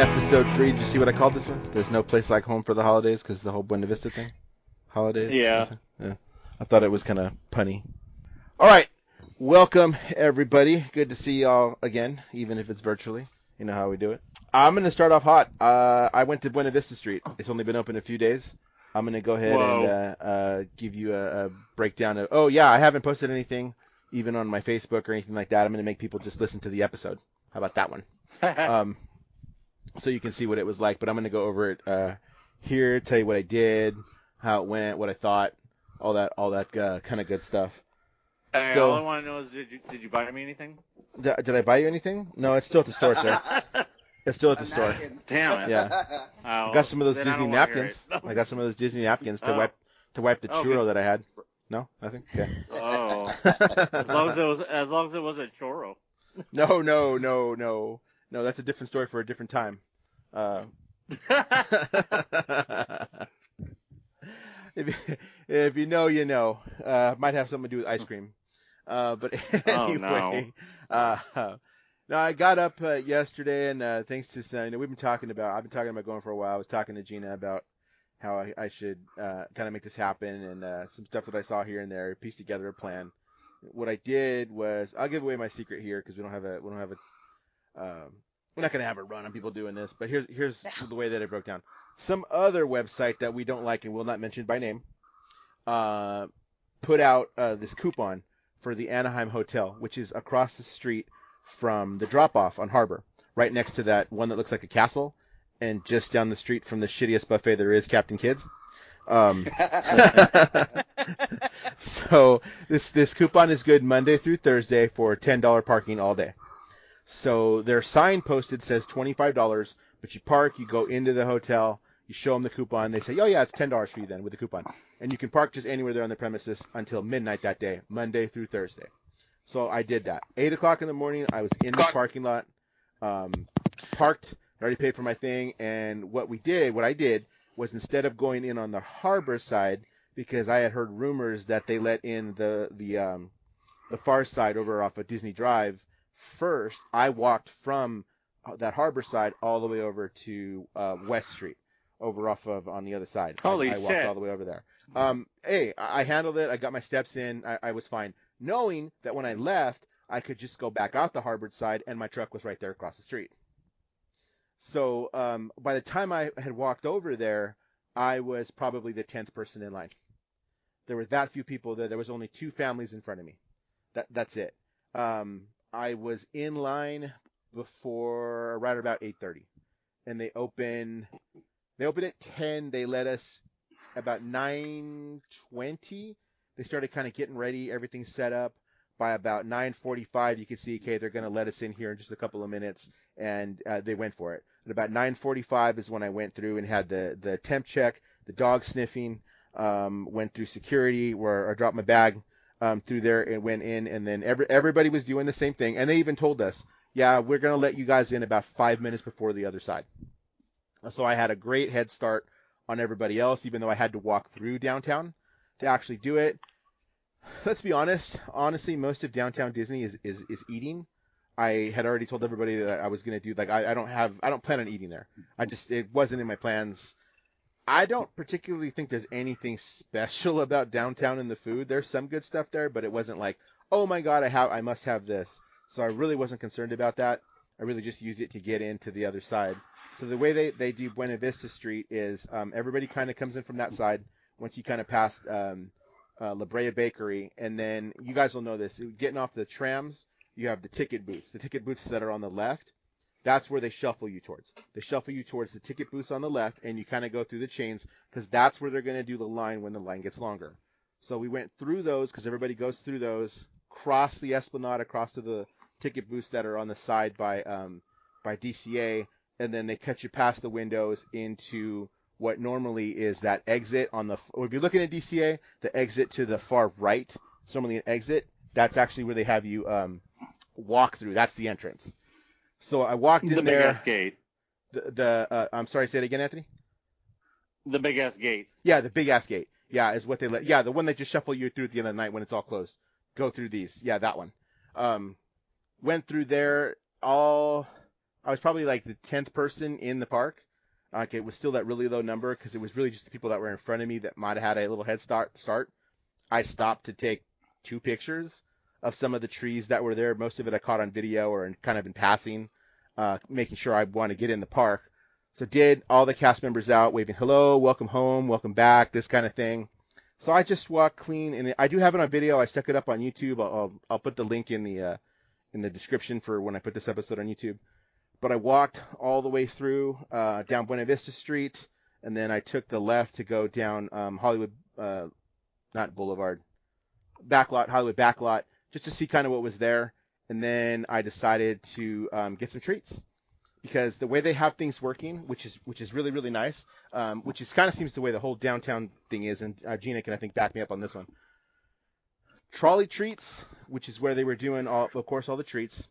Episode 3. Did you see what I called this one? There's no place like home for the holidays, because the whole Buena Vista thing. Holidays. Yeah. Yeah. I thought it was kind of punny. All right. Welcome, everybody. Good to see y'all again, even if it's virtually. You know how we do it. I'm going to start off hot. I went to Buena Vista Street. It's only been open a few days. I'm going to go ahead and give you a breakdown of... Oh, yeah, I haven't posted anything, even on my Facebook or anything like that. I'm going to make people just listen to the episode. How about that one? So you can see what it was like. But I'm going to go over it here, tell you what I did, how it went, what I thought, all that kind of good stuff. So, all I want to know is, did you buy me anything? Did I buy you anything? No, it's still at the store, sir. It's still at the store. Damn it! Yeah, I got some of those Disney napkins. I got some of those Disney napkins to wipe the churro that I had. No, nothing. Okay. Oh, as long as it was a churro. No. That's a different story for a different time. If you know, you know. Might have something to do with ice cream. But anyway, no, I got up yesterday, and thanks to we've been talking about. I've been talking about going for a while. I was talking to Gina about how I should kind of make this happen, and some stuff that I saw here and there, piece together a plan. What I did was, I'll give away my secret here because we're not gonna have a run on people doing this. But here's the way that it broke down. Some other website that we don't like and will not mention by name put out this coupon for the Anaheim Hotel, which is across the street from the drop-off on Harbor, right next to that one that looks like a castle, and just down the street from the shittiest buffet there is, Captain Kidd's. So this coupon is good Monday through Thursday for $10 parking all day. So their sign posted says $25, but you park, you go into the hotel, you show them the coupon, they say, oh yeah, it's $10 for you then with the coupon. And you can park just anywhere there on the premises until midnight that day, Monday through Thursday. So I did that. 8 o'clock in the morning, I was in the parking lot, parked, already paid for my thing, and what I did was, instead of going in on the Harbor side, because I had heard rumors that they let in the far side over off of Disney Drive first, I walked from that Harbor side all the way over to West Street, over off of on the other side. I walked all the way over there. Hey, I handled it. I got my steps in. I was fine, knowing that when I left, I could just go back out the Harbor side, and my truck was right there across the street. So by the time I had walked over there, I was probably the 10th person in line. There were that few people there. There was only 2 families in front of me. That's it. I was in line before right about 8:30, and they open at 10. They let us about 9:20. They started kind of getting ready, everything set up. By about 9:45, you could see, okay, they're going to let us in here in just a couple of minutes, and they went for it. At about 9:45 is when I went through and had the temp check, the dog sniffing, went through security where I dropped my bag through there and went in, and then everybody was doing the same thing, and they even told us, yeah, we're going to let you guys in about 5 minutes before the other side. So I had a great head start on everybody else, even though I had to walk through downtown to actually do it. Let's be honest. Honestly, most of downtown Disney is eating. I had already told everybody that I was going to do, like, I don't plan on eating there. It wasn't in my plans. I don't particularly think there's anything special about downtown in the food. There's some good stuff there, but it wasn't like, oh my God, I must have this. So I really wasn't concerned about that. I really just used it to get into the other side. So the way they do Buena Vista Street is everybody kind of comes in from that side once you kind of pass La Brea Bakery, and then you guys will know this. Getting off the trams, you have the ticket booths. The ticket booths that are on the left, that's where they shuffle you towards. They shuffle you towards the ticket booths on the left, and you kind of go through the chains because that's where they're going to do the line when the line gets longer. So we went through those because everybody goes through those, cross the Esplanade, across to the ticket booths that are on the side by DCA, and then they cut you past the windows into what normally is that exit on the, or if you're looking at DCA, the exit to the far right, it's normally an exit. That's actually where they have you walk through. That's the entrance. So I walked in there. The big-ass gate. I'm sorry, say it again, Anthony? The big-ass gate. Yeah, the big-ass gate. Yeah, is what they let. Yeah, the one they just shuffle you through at the end of the night when it's all closed. Go through these. Yeah, that one. Went through there all I was probably like the 10th person in the park. Like it was still that really low number because it was really just the people that were in front of me that might have had a little head start. I stopped to take 2 pictures of some of the trees that were there. Most of it I caught on video or kind of in passing, making sure I want to get in the park. So did all the cast members out waving hello, welcome home, welcome back, this kind of thing. So I just walked clean, and I do have it on video. I stuck it up on YouTube. I'll put the link in the description for when I put this episode on YouTube. But I walked all the way through down Buena Vista Street, and then I took the left to go down Hollywood, not Boulevard, Hollywood Backlot, just to see kind of what was there. And then I decided to get some treats. Because the way they have things working, which is really, really nice, which is kind of seems the way the whole downtown thing is, and Gina can, I think, back me up on this one. Trolley treats, which is where they were doing, all the treats,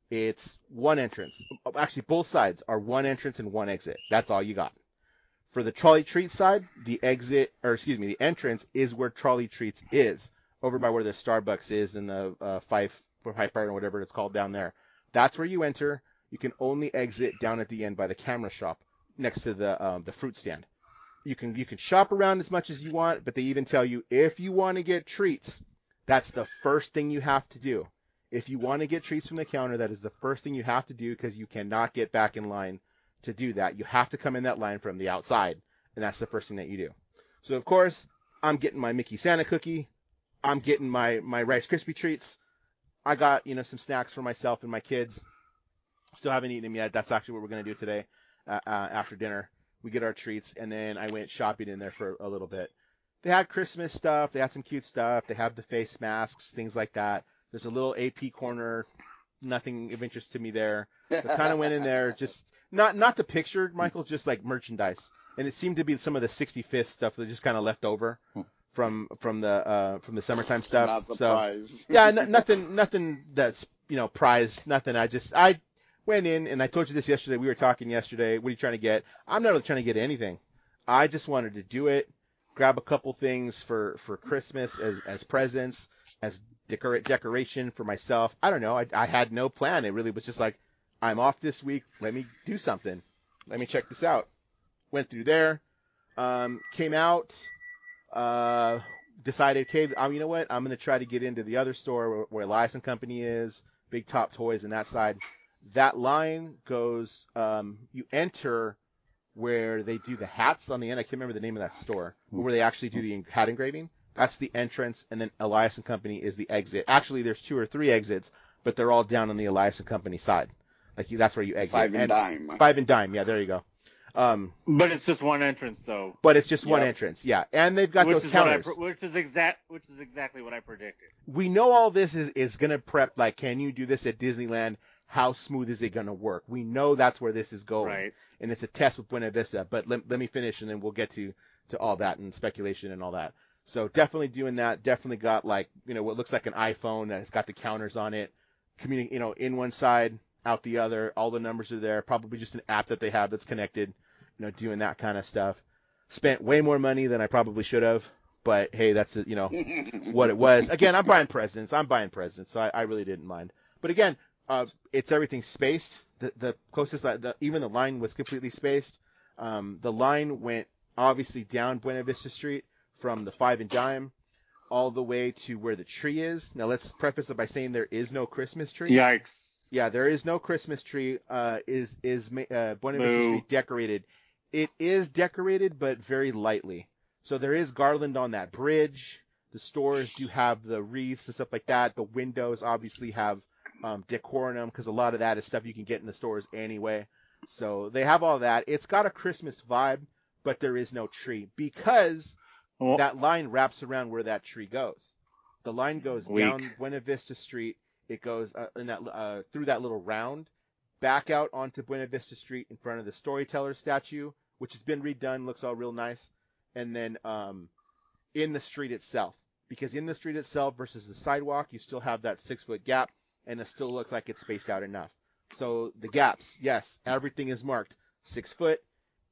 it's one entrance. Actually, both sides are one entrance and one exit. That's all you got. For the trolley treat side, the entrance is where trolley treats is, over by where the Starbucks is in the Fife Park or whatever it's called down there. That's where you enter. You can only exit down at the end by the camera shop next to the fruit stand. You can shop around as much as you want, but they even tell you if you want to get treats, that's the first thing you have to do. If you want to get treats from the counter, that is the first thing you have to do because you cannot get back in line to do that. You have to come in that line from the outside, and that's the first thing that you do. So, of course, I'm getting my Mickey Santa cookie. I'm getting my Rice Krispie treats. I got, some snacks for myself and my kids. Still haven't eaten them yet. That's actually what we're going to do today after dinner. We get our treats, and then I went shopping in there for a little bit. They had Christmas stuff. They had some cute stuff. They have the face masks, things like that. There's a little AP corner. Nothing of interest to me there. So kind of went in there, just not the picture, Michael, just like merchandise. And it seemed to be some of the 65th stuff that just kind of left over from the summertime stuff. Not the so prize. yeah, nothing that's prized. Nothing. I went in, and I told you this yesterday. We were talking yesterday. What are you trying to get? I'm not really trying to get anything. I just wanted to do it, grab a couple things for Christmas as presents, as decoration for myself. I don't know. I had no plan. It really was just like, I'm off this week. Let me do something. Let me check this out. Went through there, came out, decided, okay, you know what? I'm going to try to get into the other store where Elias and Company is, Big Top Toys and that side. That line goes, you enter where they do the hats on the end. I can't remember the name of that store, where they actually do the hat engraving. That's the entrance, and then Elias and Company is the exit. Actually, there's 2 or 3 exits, but they're all down on the Elias and Company side. That's where you exit. 5 and dime. 5 and dime, yeah, there you go. But it's just one entrance, though. But it's just one entrance, yeah. And they've got those counters. Which is exactly what I predicted. We know all this is going to prep, like, can you do this at Disneyland? How smooth is it going to work? We know that's where this is going. Right. And it's a test with Buena Vista. But let me finish, and then we'll get to all that and speculation and all that. So definitely doing that. Definitely got, like, what looks like an iPhone that's got the counters on it. In one side, out the other. All the numbers are there. Probably just an app that they have that's connected. Doing that kind of stuff. Spent way more money than I probably should have. But, hey, that's, what it was. Again, I'm buying presents. So I really didn't mind. But, again, it's everything spaced. The closest, even the line was completely spaced. The line went, obviously, down Buena Vista Street from the 5 and dime all the way to where the tree is. Now, let's preface it by saying there is no Christmas tree. Yikes. Yeah, there is no Christmas tree. Is Buena Vista Street decorated? It is decorated, but very lightly. So there is garland on that bridge. The stores do have the wreaths and stuff like that. The windows obviously have decor in them because a lot of that is stuff you can get in the stores anyway. So they have all that. It's got a Christmas vibe, but there is no tree because that line wraps around where that tree goes. The line goes down Buena Vista Street. It goes through that little round, back out onto Buena Vista Street in front of the Storyteller statue, which has been redone, looks all real nice, and then in the street itself. Because in the street itself versus the sidewalk, you still have that 6-foot gap, and it still looks like it's spaced out enough. So the gaps, yes, everything is marked 6 foot.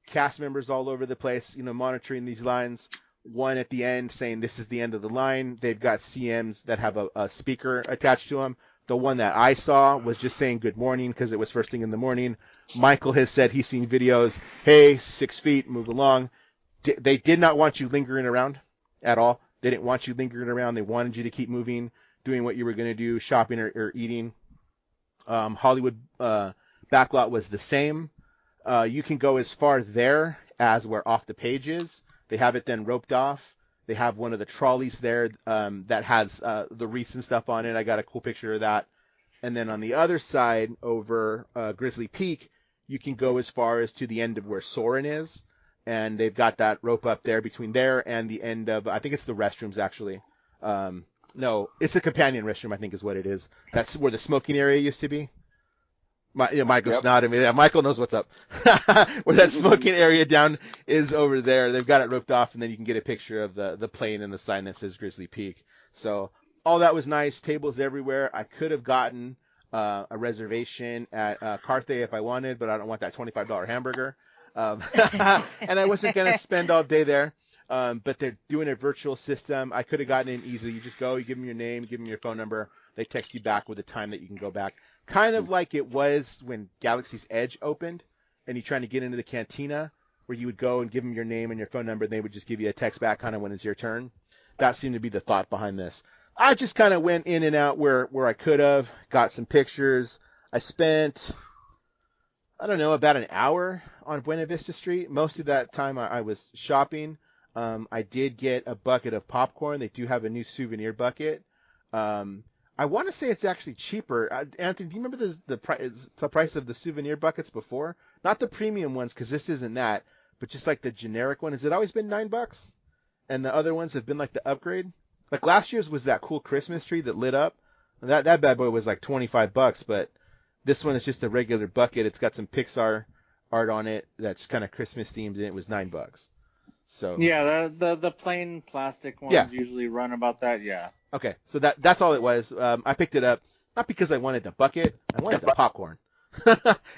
Cast members all over the place, monitoring these lines. One at the end saying this is the end of the line. They've got CMs that have a speaker attached to them The one that I saw was just saying good morning because it was first thing in the morning. Michael has said he's seen videos. Hey, 6 feet, move along. They did not want you lingering around at all. They didn't want you lingering around. They wanted you to keep moving, doing what you were going to do, shopping or eating. Hollywood backlot was the same. You can go as far there as where Off the Page is. They have it then roped off. They have one of the trolleys there that has the wreaths and stuff on it. I got a cool picture of that. And then on the other side, over Grizzly Peak, you can go as far as to the end of where Soarin' is. And they've got that rope up there between there and the end of, I think it's the restrooms, actually. No, it's a companion restroom, I think is what it is. That's where the smoking area used to be. Michael's nodding. Yeah, Michael knows what's up. Where that smoking area down is over there. They've got it roped off, and then you can get a picture of the plane and the sign that says Grizzly Peak. So all that was nice. Tables everywhere. I could have gotten a reservation at Carthay if I wanted, but I don't want that $25 hamburger. And I wasn't going to spend all day there. But they're doing a virtual system. I could have gotten in easily. You just go, you give them your name, give them your phone number. They text you back with a time that you can go back. Kind of like it was when Galaxy's Edge opened and you're trying to get into the cantina, where you would go and give them your name and your phone number, and they would just give you a text back kind of when it's your turn. That seemed to be the thought behind this. I just kind of went in and out where I could have, got some pictures. I spent, I don't know, about an hour on Buena Vista Street. Most of that time I was shopping. I did get a bucket of popcorn. They do have a new souvenir bucket. I want to say it's actually cheaper. Anthony, do you remember the price of the souvenir buckets before? Not the premium ones, because this isn't that, but just like the generic one. Has it always been $9? And the other ones have been like the upgrade? Like last year's was that cool Christmas tree that lit up. That bad boy was like $25, but this one is just a regular bucket. It's got some Pixar art on it that's kind of Christmas themed, and it was $9. So yeah, the plain plastic ones usually run about that. Yeah. Okay, so that's all it was. I picked it up not because I wanted the bucket. I wanted the popcorn.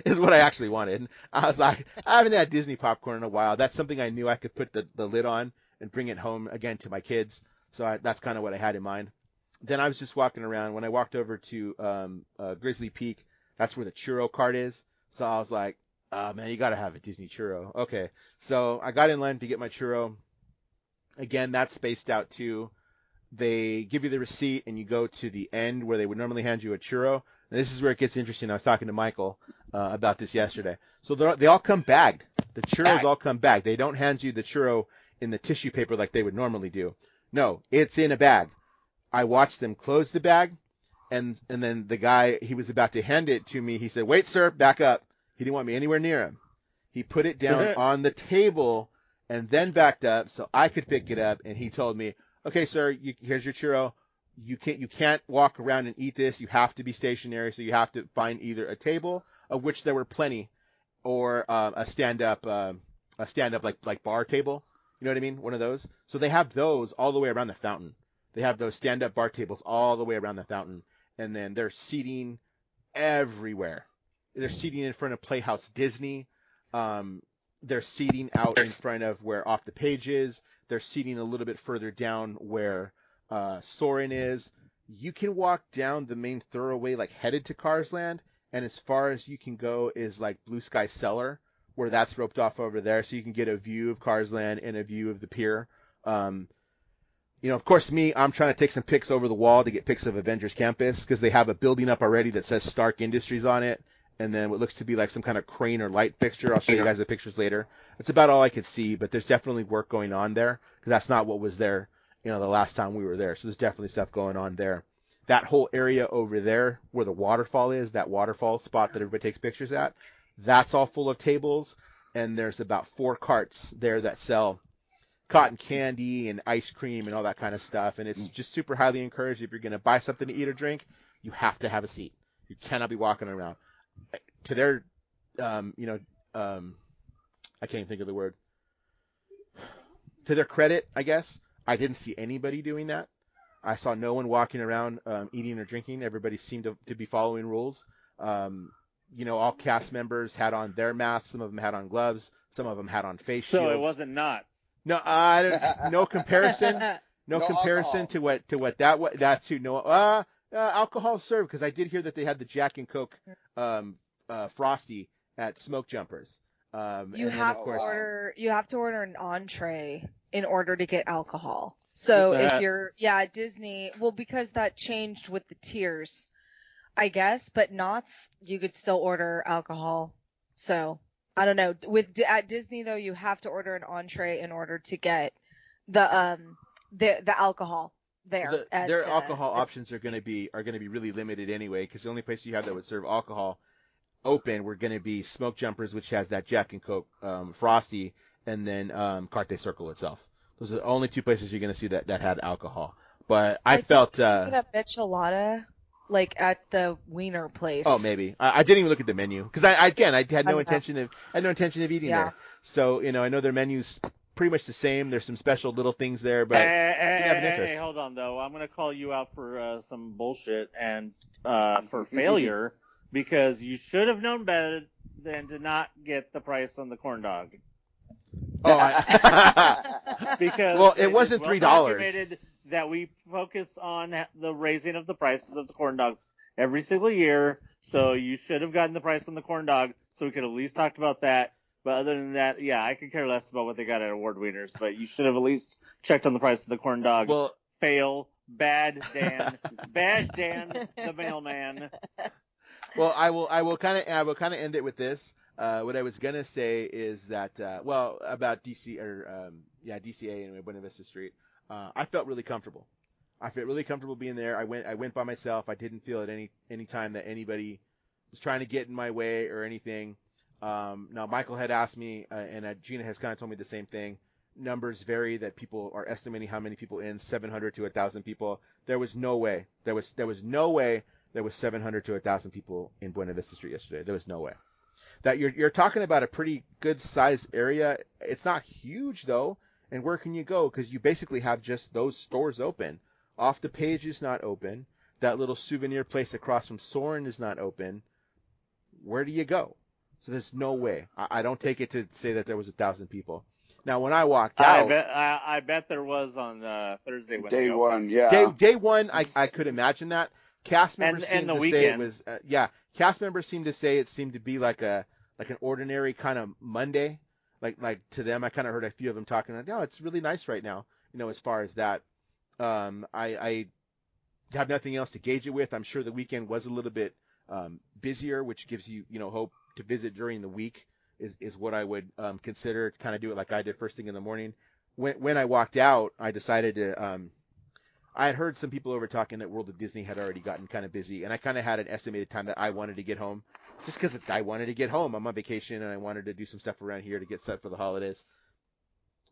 Is what I actually wanted. I was like, I haven't had Disney popcorn in a while. That's something I knew I could put the lid on and bring it home again to my kids. So that's kind of what I had in mind. Then I was just walking around. When I walked over to Grizzly Peak, that's where the churro cart is. So I was like, man, you got to have a Disney churro. Okay. So I got in line to get my churro. Again, that's spaced out too. They give you the receipt and you go to the end where they would normally hand you a churro. And this is where it gets interesting. I was talking to Michael about this yesterday. So they all come bagged. The churros all come bagged. They don't hand you the churro in the tissue paper like they would normally do. No, it's in a bag. I watched them close the bag, and then the guy, he was about to hand it to me. He said, "Wait, sir, back up." He didn't want me anywhere near him. He put it down on the table and then backed up so I could pick it up. And he told me, "Okay, sir, here's your churro. You can't walk around and eat this. You have to be stationary. So you have to find either a table, of which there were plenty, or a stand up like bar table. You know what I mean? One of those. So they have those all the way around the fountain. They have those stand up bar tables all the way around the fountain, and then they're seating everywhere. They're seating in front of Playhouse Disney. They're seating out in front of where Off the Page is. They're seating a little bit further down where Soarin' is. You can walk down the main thoroughway like headed to Cars Land, and as far as you can go is like Blue Sky Cellar, where that's roped off over there, so you can get a view of Cars Land and a view of the pier. Of course, I'm trying to take some pics over the wall to get pics of Avengers Campus, because they have a building up already that says Stark Industries on it, and then what looks to be like some kind of crane or light fixture. I'll show you guys the pictures later. That's about all I could see, but there's definitely work going on there, because that's not what was there, the last time we were there. So there's definitely stuff going on there. That whole area over there where the waterfall is, that waterfall spot that everybody takes pictures at, that's all full of tables, and there's about 4 carts there that sell cotton candy and ice cream and all that kind of stuff. And it's just super highly encouraged. If you're going to buy something to eat or drink, you have to have a seat. You cannot be walking around. To their, I can't even think of the word. To their credit, I guess, I didn't see anybody doing that. I saw no one walking around eating or drinking. Everybody seemed to be following rules. All cast members had on their masks. Some of them had on gloves. Some of them had on face shields. So it wasn't nuts. No, no comparison. No comparison to what that was. That's who. No, Alcohol served, because I did hear that they had the Jack and Coke Frosty at Smoke Jumpers. You and then, have of to course, order an entree in order to get alcohol. So if you're at Disney, well, because that changed with the tiers, I guess, but Knott's you could still order alcohol. So I don't know. At Disney though, you have to order an entree in order to get the alcohol there. Their alcohol options are going to be really limited anyway, because the only place you have that would serve alcohol open were going to be Smoke Jumpers, which has that Jack and Coke Frosty, and then Carthay Circle itself. Those are the only two places you're going to see that had alcohol. But I felt at Michelada, like at the Wiener place. Oh, maybe. I didn't even look at the menu because I had no intention of eating there. So I know their menu's pretty much the same. There's some special little things there, but didn't have an interest. Hey, hold on though. I'm gonna call you out for some bullshit and for failure, because you should have known better than to not get the price on the corn dog. Because it wasn't $3. That we focus on the raising of the prices of the corn dogs every single year, so you should have gotten the price on the corn dog, so we could at least talked about that. But other than that, I could care less about what they got at Award Wieners, but you should have at least checked on the price of the corn dog. Well, fail, bad Dan, bad Dan, the mailman. Well, I will kind of end it with this. What I was gonna say is that about DCA and Buena Vista Street. I felt really comfortable. I felt really comfortable being there. I went by myself. I didn't feel at any time that anybody was trying to get in my way or anything. Now Michael had asked me, and Gina has kind of told me the same thing. Numbers vary, that people are estimating how many people in, 700 to 1,000 people. There was no way. There was no way there was 700 to 1,000 people in Buena Vista Street yesterday. There was no way. That you're talking about a pretty good size area. It's not huge though. And where can you go? Because you basically have just those stores open. Off the Page is not open. That little souvenir place across from Soren is not open. Where do you go? So there's no way. I don't take it to say that there was 1,000 people. Now, when I walked out, I bet there was on Thursday when day one. Yeah, day one, I could imagine that. Cast members seemed to say it was Cast members seemed to say it seemed to be like an ordinary kind of Monday. Like to them, I kind of heard a few of them talking like, "Oh, it's really nice right now." As far as that, I have nothing else to gauge it with. I'm sure the weekend was a little bit busier, which gives you hope to visit during the week is what I would consider to kind of do it like I did first thing in the morning. When I walked out, I decided to. I had heard some people over talking that World of Disney had already gotten kind of busy, and I kind of had an estimated time that I wanted to get home, just because I wanted to get home. I'm on vacation, and I wanted to do some stuff around here to get set for the holidays.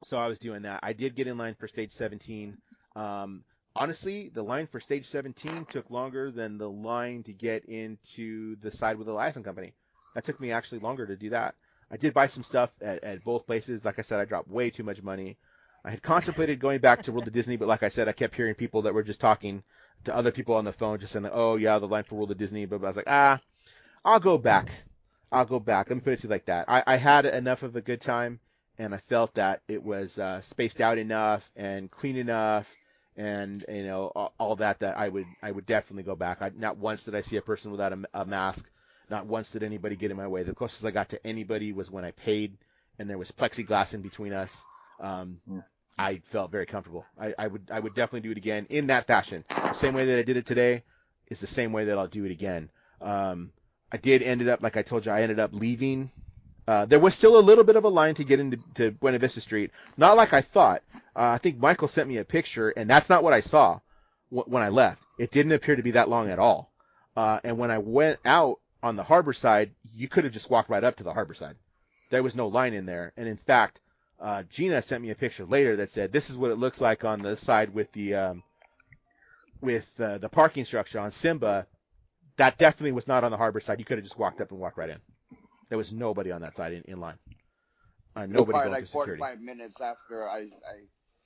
So I was doing that. I did get in line for Stage 17. Honestly, the line for Stage 17 took longer than the line to get into the side with the license company. That took me actually longer to do that. I did buy some stuff at both places. Like I said, I dropped way too much money. I had contemplated going back to World of Disney, but like I said, I kept hearing people that were just talking to other people on the phone, just saying, "Oh yeah, the line for World of Disney." But I was like, I'll go back. Let me put it to you like that. I had enough of a good time, and I felt that it was spaced out enough and clean enough, and all that I would definitely go back. Not once did I see a person without a mask. Not once did anybody get in my way. The closest I got to anybody was when I paid, and there was plexiglass in between us. I felt very comfortable. I would definitely do it again in that fashion. The same way that I did it today is the same way that I'll do it again. I did ended up, like I told you, I ended up leaving. There was still a little bit of a line to get into Buena Vista Street. Not like I thought. I think Michael sent me a picture, and that's not what I saw when I left. It didn't appear to be that long at all. And when I went out on the harbor side, you could have just walked right up to the harbor side. There was no line in there. And in fact, Gina sent me a picture later that said, "This is what it looks like on the side with the parking structure on Simba." That definitely was not on the harbor side. You could have just walked up and walked right in. There was nobody on that side in line. Nobody going like through security. 45 minutes after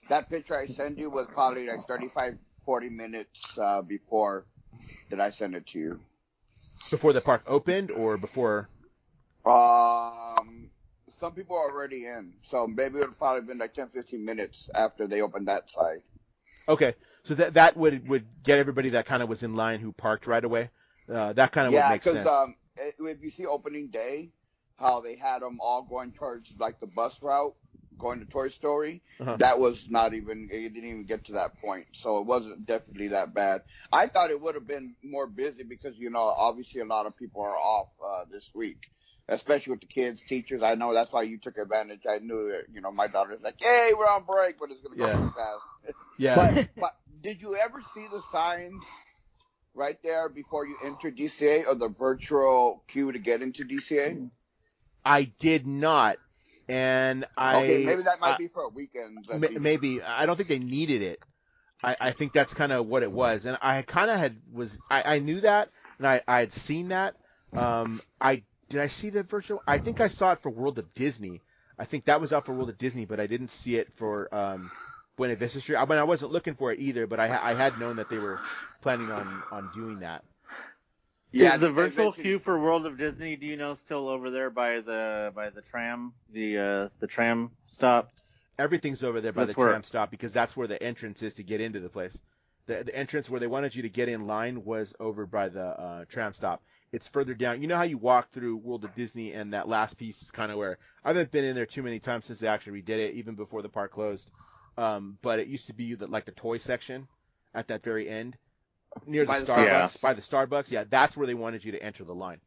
that picture I sent you was probably like 35-40 minutes before that I sent it to you. Before the park opened or before? Some people are already in, so maybe it would probably been like 10-15 minutes after they opened that side. Okay. So that would get everybody that kind of was in line who parked right away. That kind of would make sense. Yeah, because if you see opening day, how they had them all going towards like the bus route, going to Toy Story, that was not even, it didn't even get to that point. So it wasn't definitely that bad. I thought it would have been more busy because, obviously a lot of people are off this week, especially with the kids, teachers. I know that's why you took advantage. I knew that, my daughter's like, hey, we're on break, but it's going to go too fast. Yeah. But did you ever see the signs right there before you enter DCA or the virtual queue to get into DCA? I did not. And okay, maybe that might be for a weekend. Maybe. I don't think they needed it. I think that's kind of what it was. And I kind of I knew that, and I had seen that. Did I see the virtual? I think I saw it for World of Disney. I think that was out for World of Disney, but I didn't see it for Buena Vista Street. I mean, I wasn't looking for it either, but I had known that they were planning on doing that. Yeah, the virtual queue for World of Disney, do you know, still over there by the tram, the tram stop? Everything's over there by the tram stop because that's where the entrance is to get into the place. The entrance where they wanted you to get in line was over by the tram stop. It's further down. You know how you walk through World of Disney and that last piece is kind of where I haven't been in there too many times since they actually redid it, even before the park closed. But it used to be like the toy section at that very end. Near the Starbucks, by the Starbucks, that's where they wanted you to enter the line,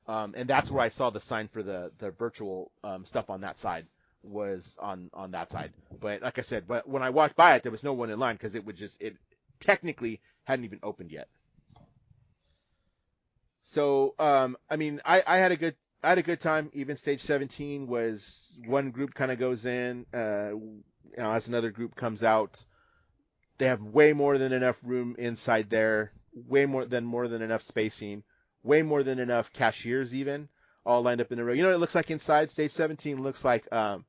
and that's where I saw the sign for the virtual stuff on that side was on that side. But like I said, when I walked by it, there was no one in line because it technically hadn't even opened yet. So I mean, I had a good time. Even stage 17 was one group kind of goes in, as another group comes out. They have way more than enough room inside there, way more than enough spacing, way more than enough cashiers even, all lined up in a row. You know what it looks like inside? Stage 17 looks like, and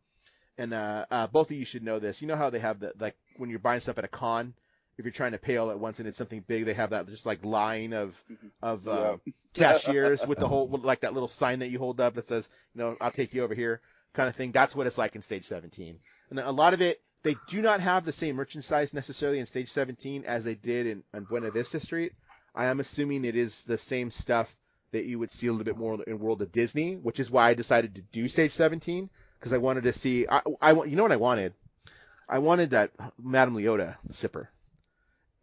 both of you should know this. You know how they have like when you're buying stuff at a con, if you're trying to pay all at once and it's something big, they have that just like line of cashiers with the whole, like that little sign that you hold up that says, I'll take you over here kind of thing. That's what it's like in stage 17. And a lot of it, they do not have the same merchandise necessarily in Stage 17 as they did in Buena Vista Street. I am assuming it is the same stuff that you would see a little bit more in World of Disney, which is why I decided to do Stage 17, because I wanted to see you know what I wanted? I wanted that Madame Leota sipper.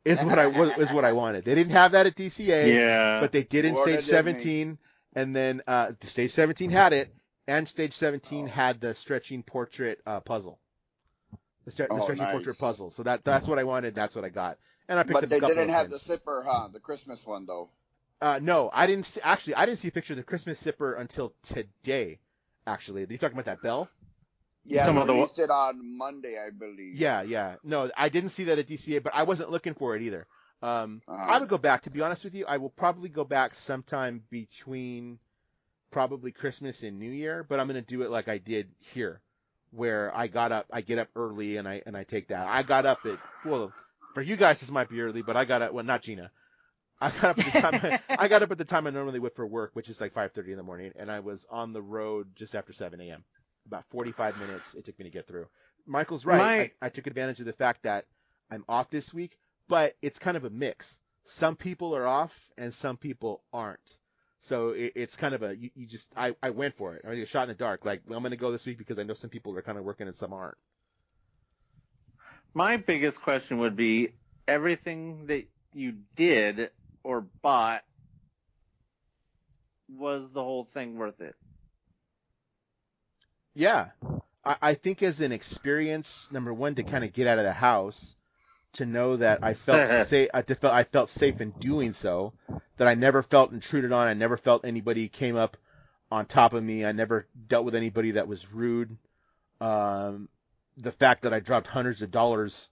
Is what I wanted. They didn't have that at DCA, but they did in Stage 17, and then Stage 17 had it, and Stage 17 had the stretching portrait puzzle. The stretching portrait puzzle. So that's what I wanted. That's what I got. And I picked up a couple. But they didn't have the zipper, huh? The Christmas one, though. No, I didn't see. Actually, I didn't see a picture of the Christmas zipper until today. Actually, are you talking about that bell? Yeah, they released it on Monday, I believe. Yeah. No, I didn't see that at DCA, but I wasn't looking for it either. I would go back. To be honest with you, I will probably go back sometime between probably Christmas and New Year, but I'm going to do it like I did here, where I get up early and I take that. I got up for you guys this might be early, but I got up, well, not Gina. I got up at the time I normally would for work, which is like 5:30 in the morning, and I was on the road just after 7 a.m. About 45 minutes it took me to get through. Michael's right. I took advantage of the fact that I'm off this week, but it's kind of a mix. Some people are off and some people aren't. So it's kind of I went for it. I shot in the dark. Like, I'm going to go this week because I know some people are kind of working and some aren't. My biggest question would be, everything that you did or bought, was the whole thing worth it? Yeah. I think as an experience, number one, to kind of get out of the house, to know that I felt safe. I felt safe in doing so. That I never felt intruded on. I never felt anybody came up on top of me. I never dealt with anybody that was rude. The fact that I dropped hundreds of dollars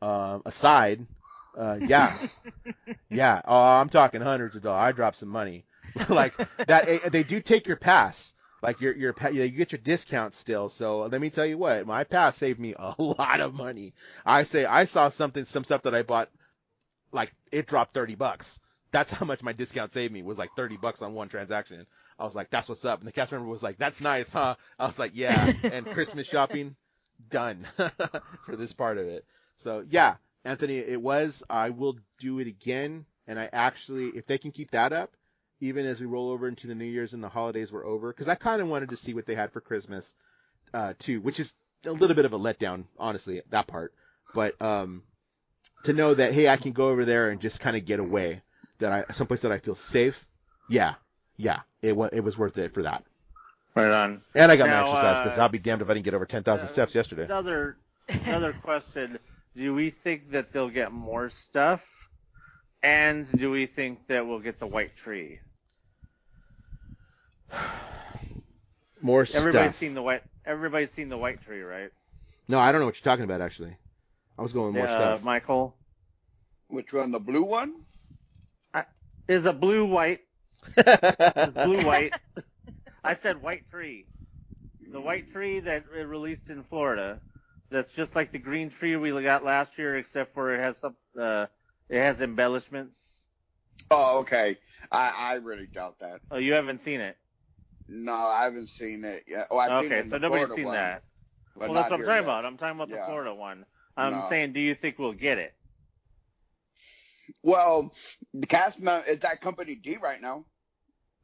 aside. Yeah. Oh, I'm talking hundreds of dollars. I dropped some money. Like that. They do take your pass. Like you get your discount still. So let me tell you what, my pass saved me a lot of money. I saw some stuff that I bought, like it dropped $30. That's how much my discount saved me, was like $30 on one transaction. I was like, that's what's up. And the cast member was like, that's nice, huh? I was like, yeah. And Christmas shopping done for this part of it. So yeah, Anthony, it was. I will do it again. And I actually, if they can keep that up, even as we roll over into the New Year's and the holidays were over, because I kind of wanted to see what they had for Christmas, too, which is a little bit of a letdown, honestly, that part. But to know that, hey, I can go over there and just kind of get away, someplace that I feel safe, yeah, it was worth it for that. Right on. And I got my exercise, because I'll be damned if I didn't get over 10,000 steps yesterday. Another question. Do we think that they'll get more stuff? And do we think that we'll get the white tree? More Everybody's stuff. seen the white tree, right? No, I don't know what you're talking about, actually. I was going more stuff. Michael? Which one? The blue one? Is a blue-white. It's blue-white. I said white tree. The white tree that it released in Florida. That's just like the green tree we got last year, except for it has embellishments. Oh, okay. I really doubt that. Oh, you haven't seen it? No, I haven't seen it yet. Oh, I've seen it in so the nobody's Florida seen one, that. but Well, that's not what I'm here talking yet. about. I'm talking about the Yeah. Florida one. I'm No. saying, do you think we'll get it? Well, the cast member, it's at Company D right now.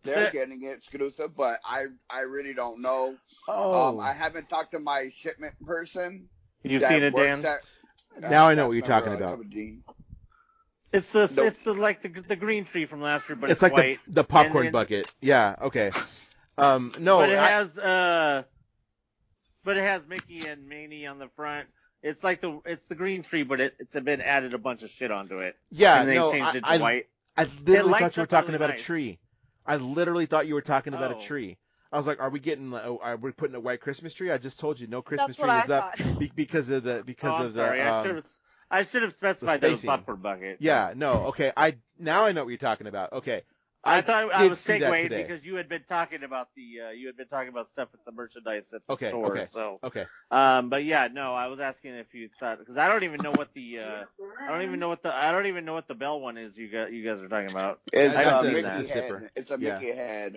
They're getting it exclusive, but I really don't know. Oh. I haven't talked to my shipment person. You've that seen it, works Dan? Now I know cast what you're member talking at about. Company D. It's the Nope. it's the green tree from last year, but It's it's like white. the popcorn And- bucket. Yeah, okay. No, but it has Mickey and Minnie on the front. It's like it's the green tree, but it's been added a bunch of shit onto it. yeah, And they no, changed it to white. I literally lights thought you were up talking really about nice. a tree. I literally thought you were talking about a Oh. tree. I was like, are we putting a white Christmas tree? I just told you no Christmas That's what tree I was up thought. because of the I'm sorry. I should have specified that it was spacing. popcorn bucket. Yeah, no, okay. Now I know what you're talking about. Okay. I thought I did was see that segueing today. because you had been talking about stuff at the merchandise at the Okay, store. okay. So, Okay. but yeah, no, I was asking if you thought, because I don't even know what the bell one is. You guys are talking about. It's I haven't a seen Mickey that. It's a head. zipper. It's a Yeah. Mickey head,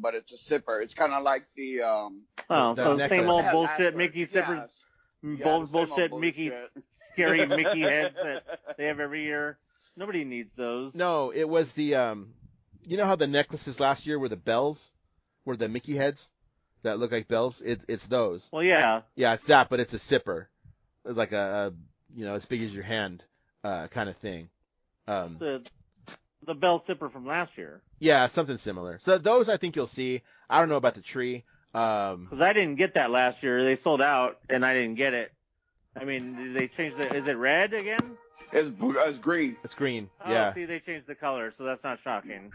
but it's a zipper. It's kind of like the Oh, The so necklace. same old Yeah, bullshit that's Mickey right. zippers, Yeah, the same old bullshit Mickey, bullshit. scary Mickey heads that they have every year. Nobody needs those. No, it was the you know how the necklaces last year were the bells? Were the Mickey heads that look like bells? It's those. Well, yeah. Yeah, it's that, but it's a zipper. It's like a as big as your hand kind of thing. The bell zipper from last year. Yeah, something similar. So those I think you'll see. I don't know about the tree. Because I didn't get that last year. They sold out, and I didn't get it. I mean, did they changed it. Is it red again? It's green. It's green. Oh, Yeah. see, they changed the color, so that's not shocking.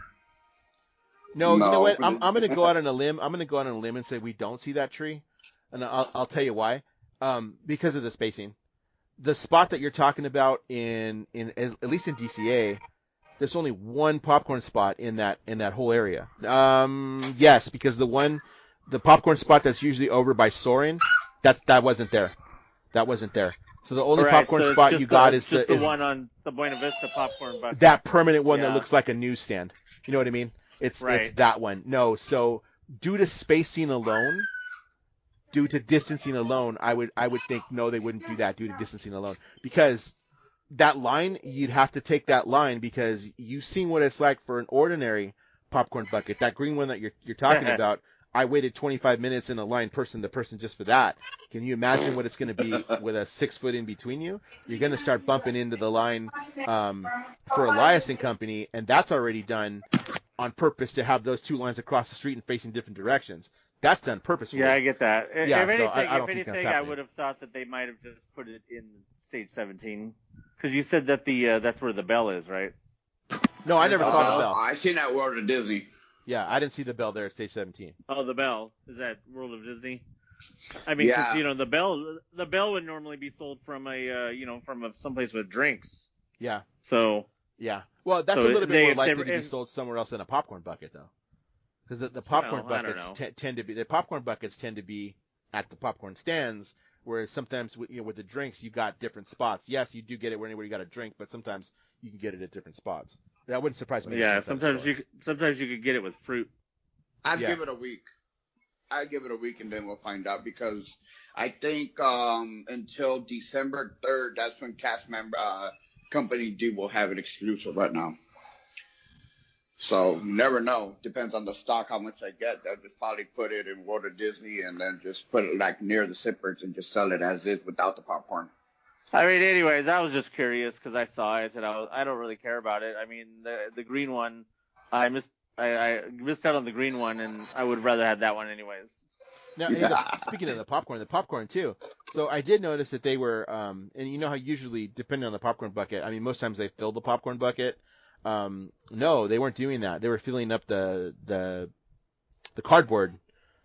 No, you know No, what? but I'm going to go out on a limb. I'm going to go out on a limb and say we don't see that tree, and I'll tell you why. Because of the spacing. The spot that you're talking about in at least in DCA, there's only one popcorn spot in that whole area. Yes, because the popcorn spot that's usually over by Soaring, that wasn't there. That wasn't there. So the only Right, popcorn so it's spot just you got is is the one on the Buena Vista popcorn bucket. that permanent one that Yeah. looks like a newsstand. You know what I mean? It's Right. that one. No, so due to spacing alone, due to distancing alone, I would think no, they wouldn't do that due to distancing alone. Because that line, you'd have to take that line because you've seen what it's like for an ordinary popcorn bucket. That green one that you're talking about, I waited 25 minutes in a line person to person just for that. Can you imagine what it's going to be with a 6 foot in between you? You're going to start bumping into the line for Elias and Company, and that's already done on purpose to have those two lines across the street and facing different directions. That's done purposefully. Yeah, I get that. Yeah, If so anything, I don't think that's I happening. would have thought that they might have just put it in stage 17. Because you said that that's where the bell is, right? No, I never saw the bell. I seen that World of Disney. Yeah, I didn't see the bell there at stage 17. Oh, the bell. Is that World of Disney? I mean, 'cause, Yeah. the bell would normally be sold from someplace with drinks. Yeah, So, yeah. Well, that's So a little bit more if likely they- to be if- sold somewhere else than a popcorn bucket, though. Because the popcorn Well, I don't buckets know. tend to be at the popcorn stands, whereas sometimes with the drinks you got different spots. Yes, you do get it anywhere you got a drink, but sometimes you can get it at different spots. That wouldn't surprise me. yeah, sometimes you could get it with fruit. I'd Yeah. give it a week. I give it a week and then we'll find out, because I think until December 3rd, that's when cast member company D will have it exclusive right now. So you never know. Depends on the stock, how much I get. They'll just probably put it in Walt Disney and then just put it like near the zippers and just sell it as is without the popcorn. I mean, anyways, I was just curious because I saw it and I don't really care about it. I mean, the green one, I missed out on the green one, and I would rather have that one anyways. Now, speaking of the popcorn too. So I did notice that they were, and you know how usually, depending on the popcorn bucket, I mean, most times they fill the popcorn bucket. No, they weren't doing that. They were filling up the cardboard,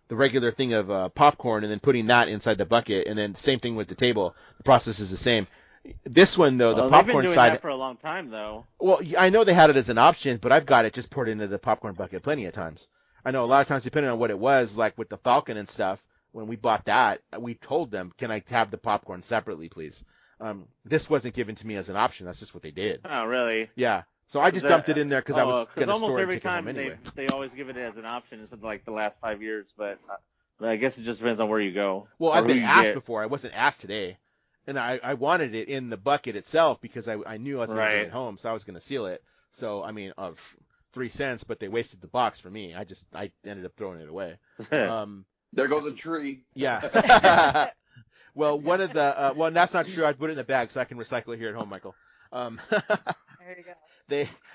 the regular thing of popcorn, and then putting that inside the bucket, and then same thing with the table. The process is the same. This one though, the popcorn they've been doing side that for a long time though. Well, I know they had it as an option, but I've got it just poured into the popcorn bucket plenty of times. I know a lot of times, depending on what it was, like with the Falcon and stuff, when we bought that, we told them, "Can I have the popcorn separately, please?" This wasn't given to me as an option. That's just what they did. Oh, really? Yeah. So I just dumped it in there because I was going to store it and take it home every anyway. time they always give it as an option for like the last 5 years, but I guess it just depends on where you go. Well, I've been asked before. I wasn't asked today, and I wanted it in the bucket itself because I knew I was going to get it home, so I was going to seal it. So I mean, of 3 cents, but they wasted the box for me. I ended up throwing it away. There goes a tree. Yeah. Well, one of the well, that's not true. I put it in the bag so I can recycle it here at home, Michael. There you go.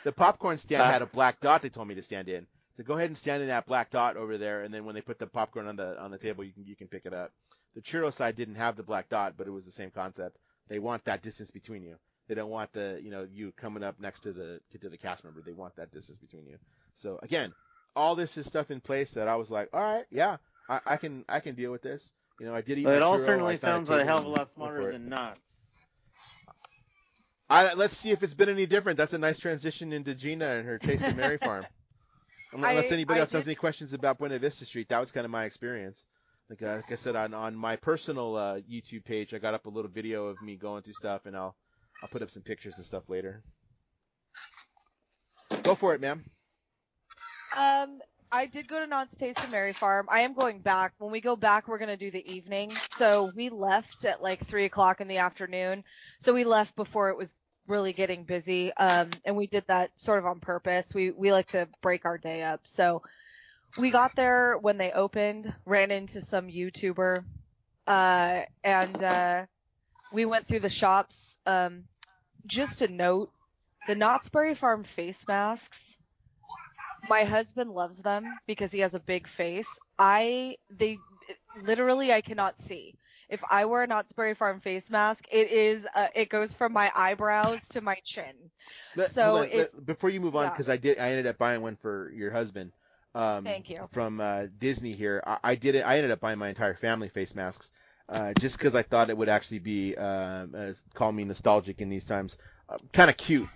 The popcorn stand had a black dot they told me to stand in. So go ahead and stand in that black dot over there, and then when they put the popcorn on the table, you can pick it up. The churro side didn't have the black dot, but it was the same concept. They want that distance between you. They don't want you coming up next to the cast member. They want that distance between you. So again, all this is stuff in place that I was like, all right, yeah, I can deal with this. I did eat my churro. It all certainly sounds a hell of a lot smarter than nuts. Let's see if it's been any different. That's a nice transition into Gina and her Taste of Mary Farm. Unless anybody else has any questions about Buena Vista Street, that was kind of my experience. Like I said, on my personal YouTube page, I got up a little video of me going through stuff, and I'll put up some pictures and stuff later. Go for it, ma'am. I did go to Knott's Taste of Mary Farm. I am going back. When we go back, we're going to do the evening. So we left at like 3 o'clock in the afternoon. So we left before it was really getting busy. And we did that sort of on purpose. We like to break our day up. So we got there when they opened, ran into some YouTuber, and we went through the shops. Just a note, the Knott's Berry Farm face masks, my husband loves them because he has a big face. Literally I cannot see. If I wear a Knott's Berry Farm face mask, it goes from my eyebrows to my chin. Before you move on, because I ended up buying one for your husband. Thank you. From Disney here. I ended up buying my entire family face masks, just because I thought it would actually be call me nostalgic in these times. Kind of cute.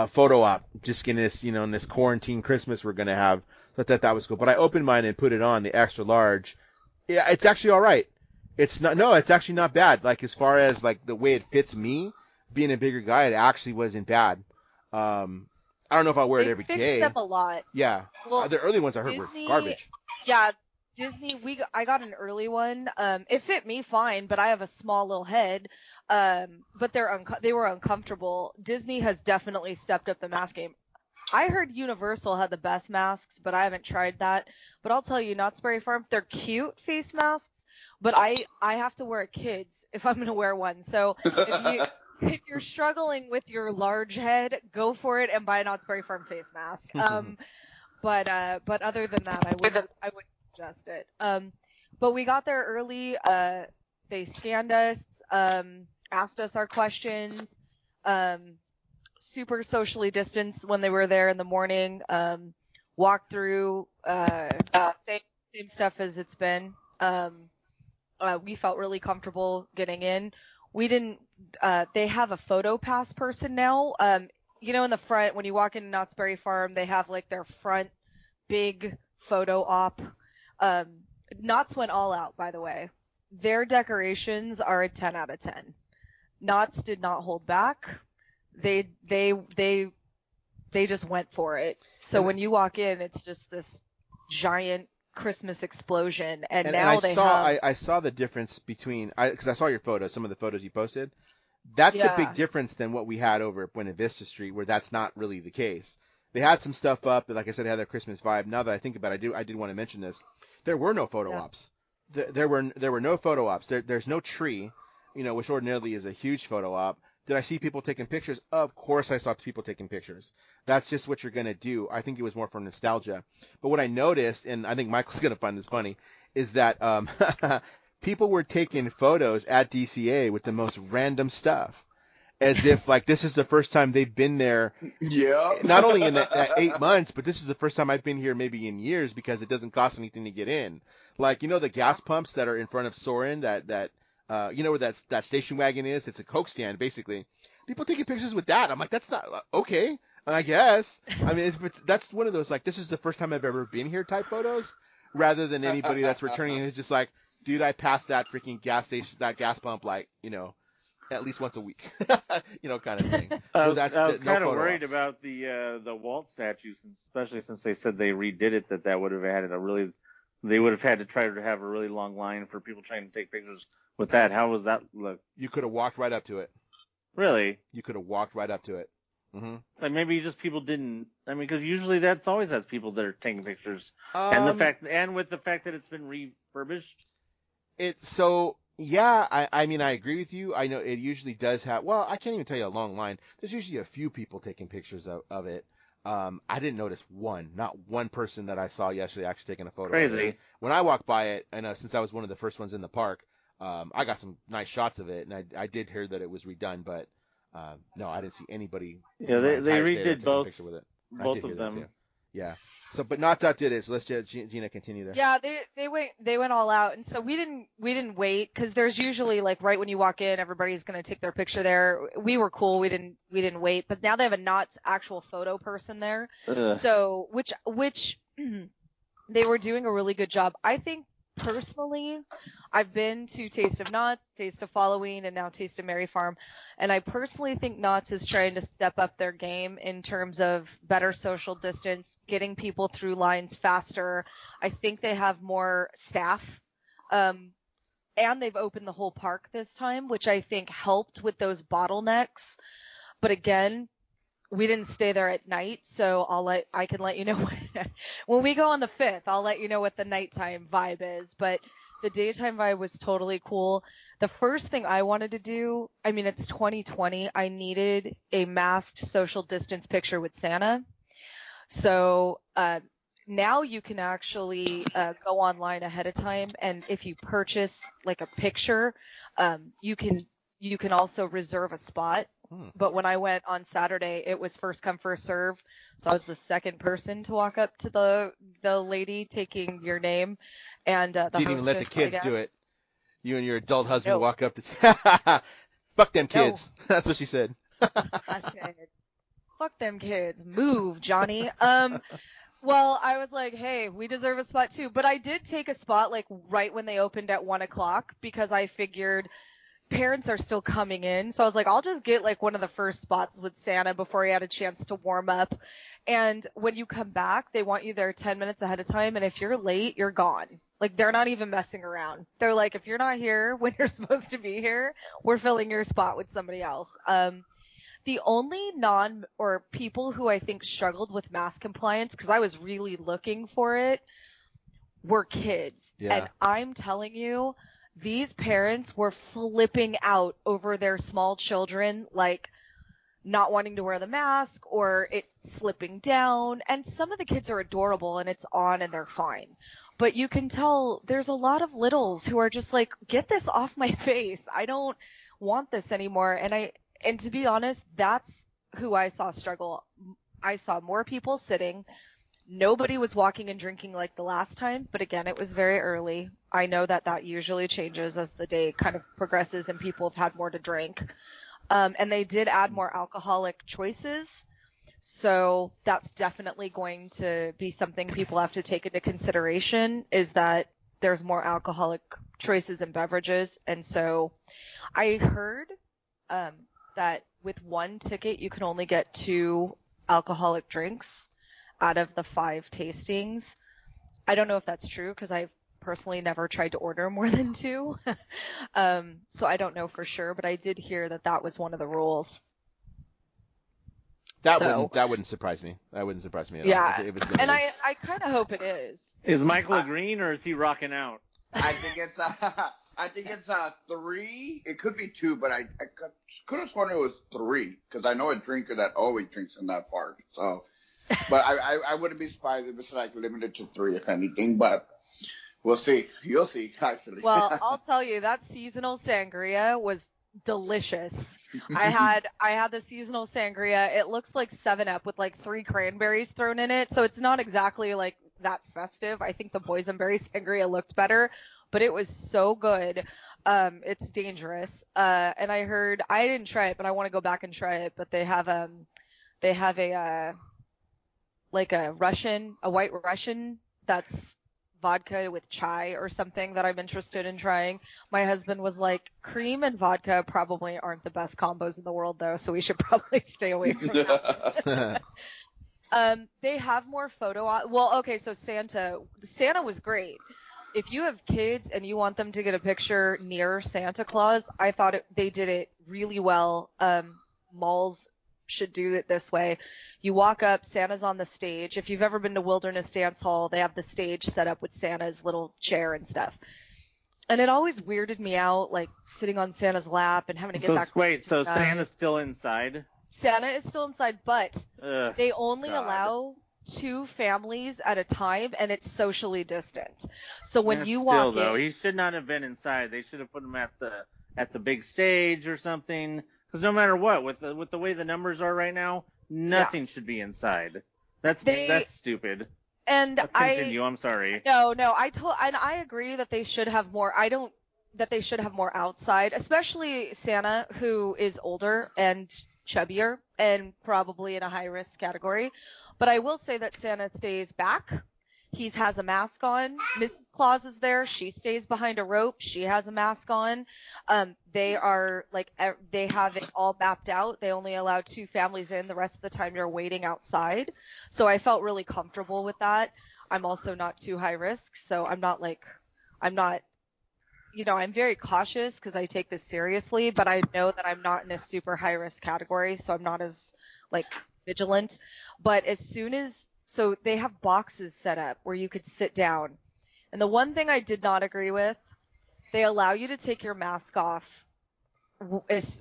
Photo op, just in this, in this quarantine Christmas we're gonna have. I thought that was cool. But I opened mine and put it on the extra large. Yeah, it's actually all right. It's actually not bad. Like as far as like the way it fits me, being a bigger guy, it actually wasn't bad. I don't know if I wear it every day. They fixed them a lot. Yeah. Well, the early ones I heard were garbage. Yeah, Disney. I got an early one. It fit me fine, but I have a small little head. But they were uncomfortable. Disney has definitely stepped up the mask game. I heard Universal had the best masks, but I haven't tried that. But I'll tell you, Knott's Berry Farm, they're cute face masks, but I have to wear kids if I'm going to wear one. So if you're struggling with your large head, go for it and buy a Knott's Berry Farm face mask. But other than that, I wouldn't suggest it. But we got there early. They scanned us, asked us our questions, super socially distanced when they were there in the morning, walked through, same stuff as it's been. We felt really comfortable getting in. We didn't, they have a photo pass person now. In the front, when you walk into Knott's Berry Farm, they have like their front big photo op. Knott's went all out, by the way. Their decorations are a 10 out of 10. Knott's did not hold back. They just went for it. So when you walk in, it's just this giant Christmas explosion, and And now I saw the difference between, because I saw your photos, some of the photos you posted. That's the big difference than what we had over at Buena Vista Street, where that's not really the case. They had some stuff up, but like I said, they had their Christmas vibe. Now that I think about it, I did want to mention this. There were no photo ops. There were no photo ops. There's no tree, which ordinarily is a huge photo op. Did I see people taking pictures? Of course I saw people taking pictures. That's just what you're going to do. I think it was more for nostalgia. But what I noticed, and I think Michael's going to find this funny, is that people were taking photos at DCA with the most random stuff. As if, like, this is the first time they've been there. Yeah. Not only in that 8 months, but this is the first time I've been here maybe in years because it doesn't cost anything to get in. Like, the gas pumps that are in front of Soren, that where that station wagon is? It's a Coke stand, basically. People taking pictures with that. I'm like, that's not okay, I guess. I mean, that's one of those, like, this is the first time I've ever been here type photos, rather than anybody that's returning and is just like, dude, I passed that freaking gas station, that gas pump, like, at least once a week, kind of thing. So I was kind of worried about the Walt statues, especially since they said they redid it, that would have added they would have had to try to have a really long line for people trying to take pictures with that. How was that look? You could have walked right up to it. Really? You could have walked right up to it. Mm-hmm. Like maybe just people didn't. I mean, because usually that's always has people that are taking pictures, and with the fact that it's been refurbished. Yeah, I mean, I agree with you. I know it usually does have. Well, I can't even tell you a long line. There's usually a few people taking pictures of it. I didn't notice not one person that I saw yesterday actually taking a photo. Crazy. Of it. When I walked by it, and since I was one of the first ones in the park, I got some nice shots of it, and I did hear that it was redone, but no, I didn't see anybody. Yeah, they redid both. With it. Both of them. Yeah. So, but Knott's Out did it. So let's just Gina continue there. Yeah, they went all out, and so we didn't wait because there's usually like right when you walk in, everybody's gonna take their picture there. We were cool. We didn't wait, but now they have a Knott's actual photo person there. So which they were doing a really good job. I think personally, I've been to Taste of Knott's, Taste of Halloween, and now Taste of Mary Farm. And I personally think Knott's is trying to step up their game in terms of better social distance, getting people through lines faster. I think they have more staff. And they've opened the whole park this time, which I think helped with those bottlenecks. But again, we didn't stay there at night, so I can let you know when we go on the 5th, I'll let you know what the nighttime vibe is. But the daytime vibe was totally cool. The first thing I wanted to do, I mean, it's 2020. I needed a masked social distance picture with Santa. So now you can actually go online ahead of time, and if you purchase like a picture, you can also reserve a spot. But when I went on Saturday, it was first come, first serve. So I was the second person to walk up to the lady taking your name. And the didn't even let the kids do it. You and your adult husband walk up to fuck them kids. No. That's what she said. I said, fuck them kids. Move, Johnny. Well, I was like, hey, we deserve a spot too. But I did take a spot like right when they opened at 1:00 because I figured parents are still coming in. So I was like, I'll just get like one of the first spots with Santa before he had a chance to warm up. And when you come back, they want you there 10 minutes ahead of time. And if you're late, you're gone. Like, they're not even messing around. They're like, if you're not here when you're supposed to be here, we're filling your spot with somebody else. The only people who I think struggled with mask compliance, because I was really looking for it, were kids. Yeah. And I'm telling you, these parents were flipping out over their small children, like not wanting to wear the mask or it flipping down. And some of the kids are adorable and it's on and they're fine. But you can tell there's a lot of littles who are just like, get this off my face. I don't want this anymore. And to be honest, that's who I saw struggle. I saw more people sitting. Nobody was walking and drinking like the last time, but again, it was very early. I know that usually changes as the day kind of progresses and people have had more to drink. And they did add more alcoholic choices. So that's definitely going to be something people have to take into consideration, is that there's more alcoholic choices and beverages. And so I heard that with one ticket, you can only get 2 alcoholic drinks out of the 5 tastings. I don't know if that's true because I've personally never tried to order more than 2. So I don't know for sure, but I did hear that was one of the rules. That wouldn't surprise me. That wouldn't surprise me at all. Yeah, If it's and I kind of hope it is. Is Michael green or is he rocking out? I think it's 3. It could be 2, but I could have sworn it was 3 because I know a drinker that always drinks in that park. So, but I wouldn't be surprised if it's like limited to 3, if anything. But we'll see. You'll see, actually. Well, I'll tell you that seasonal sangria was delicious. I had the seasonal sangria. It looks like 7-Up with like 3 cranberries thrown in it, so it's not exactly like that festive. I think the boysenberry sangria looked better, but it was so good. It's dangerous. And I heard, I didn't try it, but I want to go back and try it. But they have a like a white Russian that's vodka with chai or something that I'm interested in trying. My husband was like, cream and vodka probably aren't the best combos in the world though, so we should probably stay away from that. They have more okay, so Santa was great. If you have kids and you want them to get a picture near Santa Claus, I thought they did it really well. Malls should do it this way. You walk up, Santa's on the stage. If you've ever been to Wilderness Dance Hall, they have the stage set up with Santa's little chair and stuff. And it always weirded me out, like sitting on Santa's lap and having to get that. Wait, so Santa's still inside? Santa is still inside, but they only God. allow 2 families at a time, and it's socially distant. So when you walk in, though, he should not have been inside. They should have put him at the big stage or something. Because no matter what, with the way the numbers are right now, nothing should be inside. That's stupid. And continue. I'm sorry. No, and I agree that they should have more. That they should have more outside, especially Santa, who is older and chubbier and probably in a high risk category. But I will say that Santa stays back. He has a mask on. Mrs. Claus is there. She stays behind a rope. She has a mask on. They are they have it all mapped out. They only allow 2 families in. The rest of the time you're waiting outside. So I felt really comfortable with that. I'm also not too high risk. So I'm very cautious because I take this seriously, but I know that I'm not in a super high risk category. So I'm not as vigilant. But so they have boxes set up where you could sit down. And the one thing I did not agree with, they allow you to take your mask off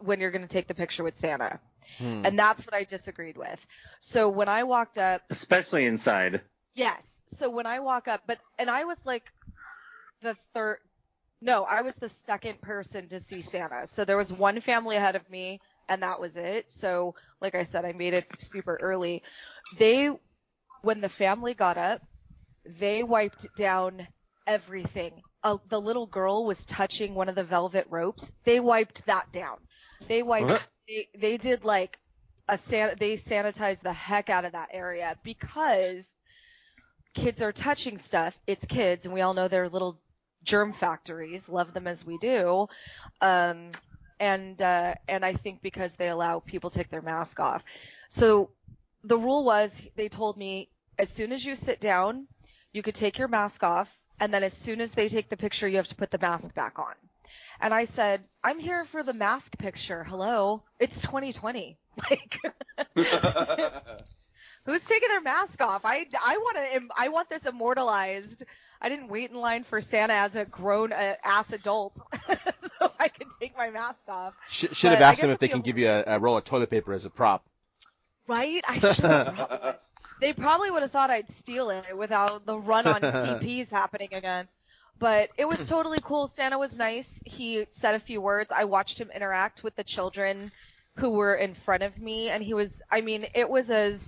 when you're going to take the picture with Santa. And that's what I disagreed with. So when I walked up. Especially inside. Yes. So when I walk up, and I was like I was the second person to see Santa. So there was one family ahead of me, and that was it. So like I said, I made it super early. When the family got up, they wiped down everything. The little girl was touching one of the velvet ropes. They wiped that down. They wiped. They did like they sanitized the heck out of that area because kids are touching stuff. It's kids, and we all know they're little germ factories. Love them as we do. And I think because they allow people to take their mask off. So the rule was, they told me, as soon as you sit down, you could take your mask off, and then as soon as they take the picture, you have to put the mask back on. And I said, I'm here for the mask picture. Hello? It's 2020. Who's taking their mask off? I want this immortalized. I didn't wait in line for Santa as a grown ass adult so I could take my mask off. Should have asked them if they can give you a roll of toilet paper as a prop. Right? I should have. They probably would have thought I'd steal it without the run on TPs happening again. But it was totally cool. Santa was nice. He said a few words. I watched him interact with the children who were in front of me, and it was as,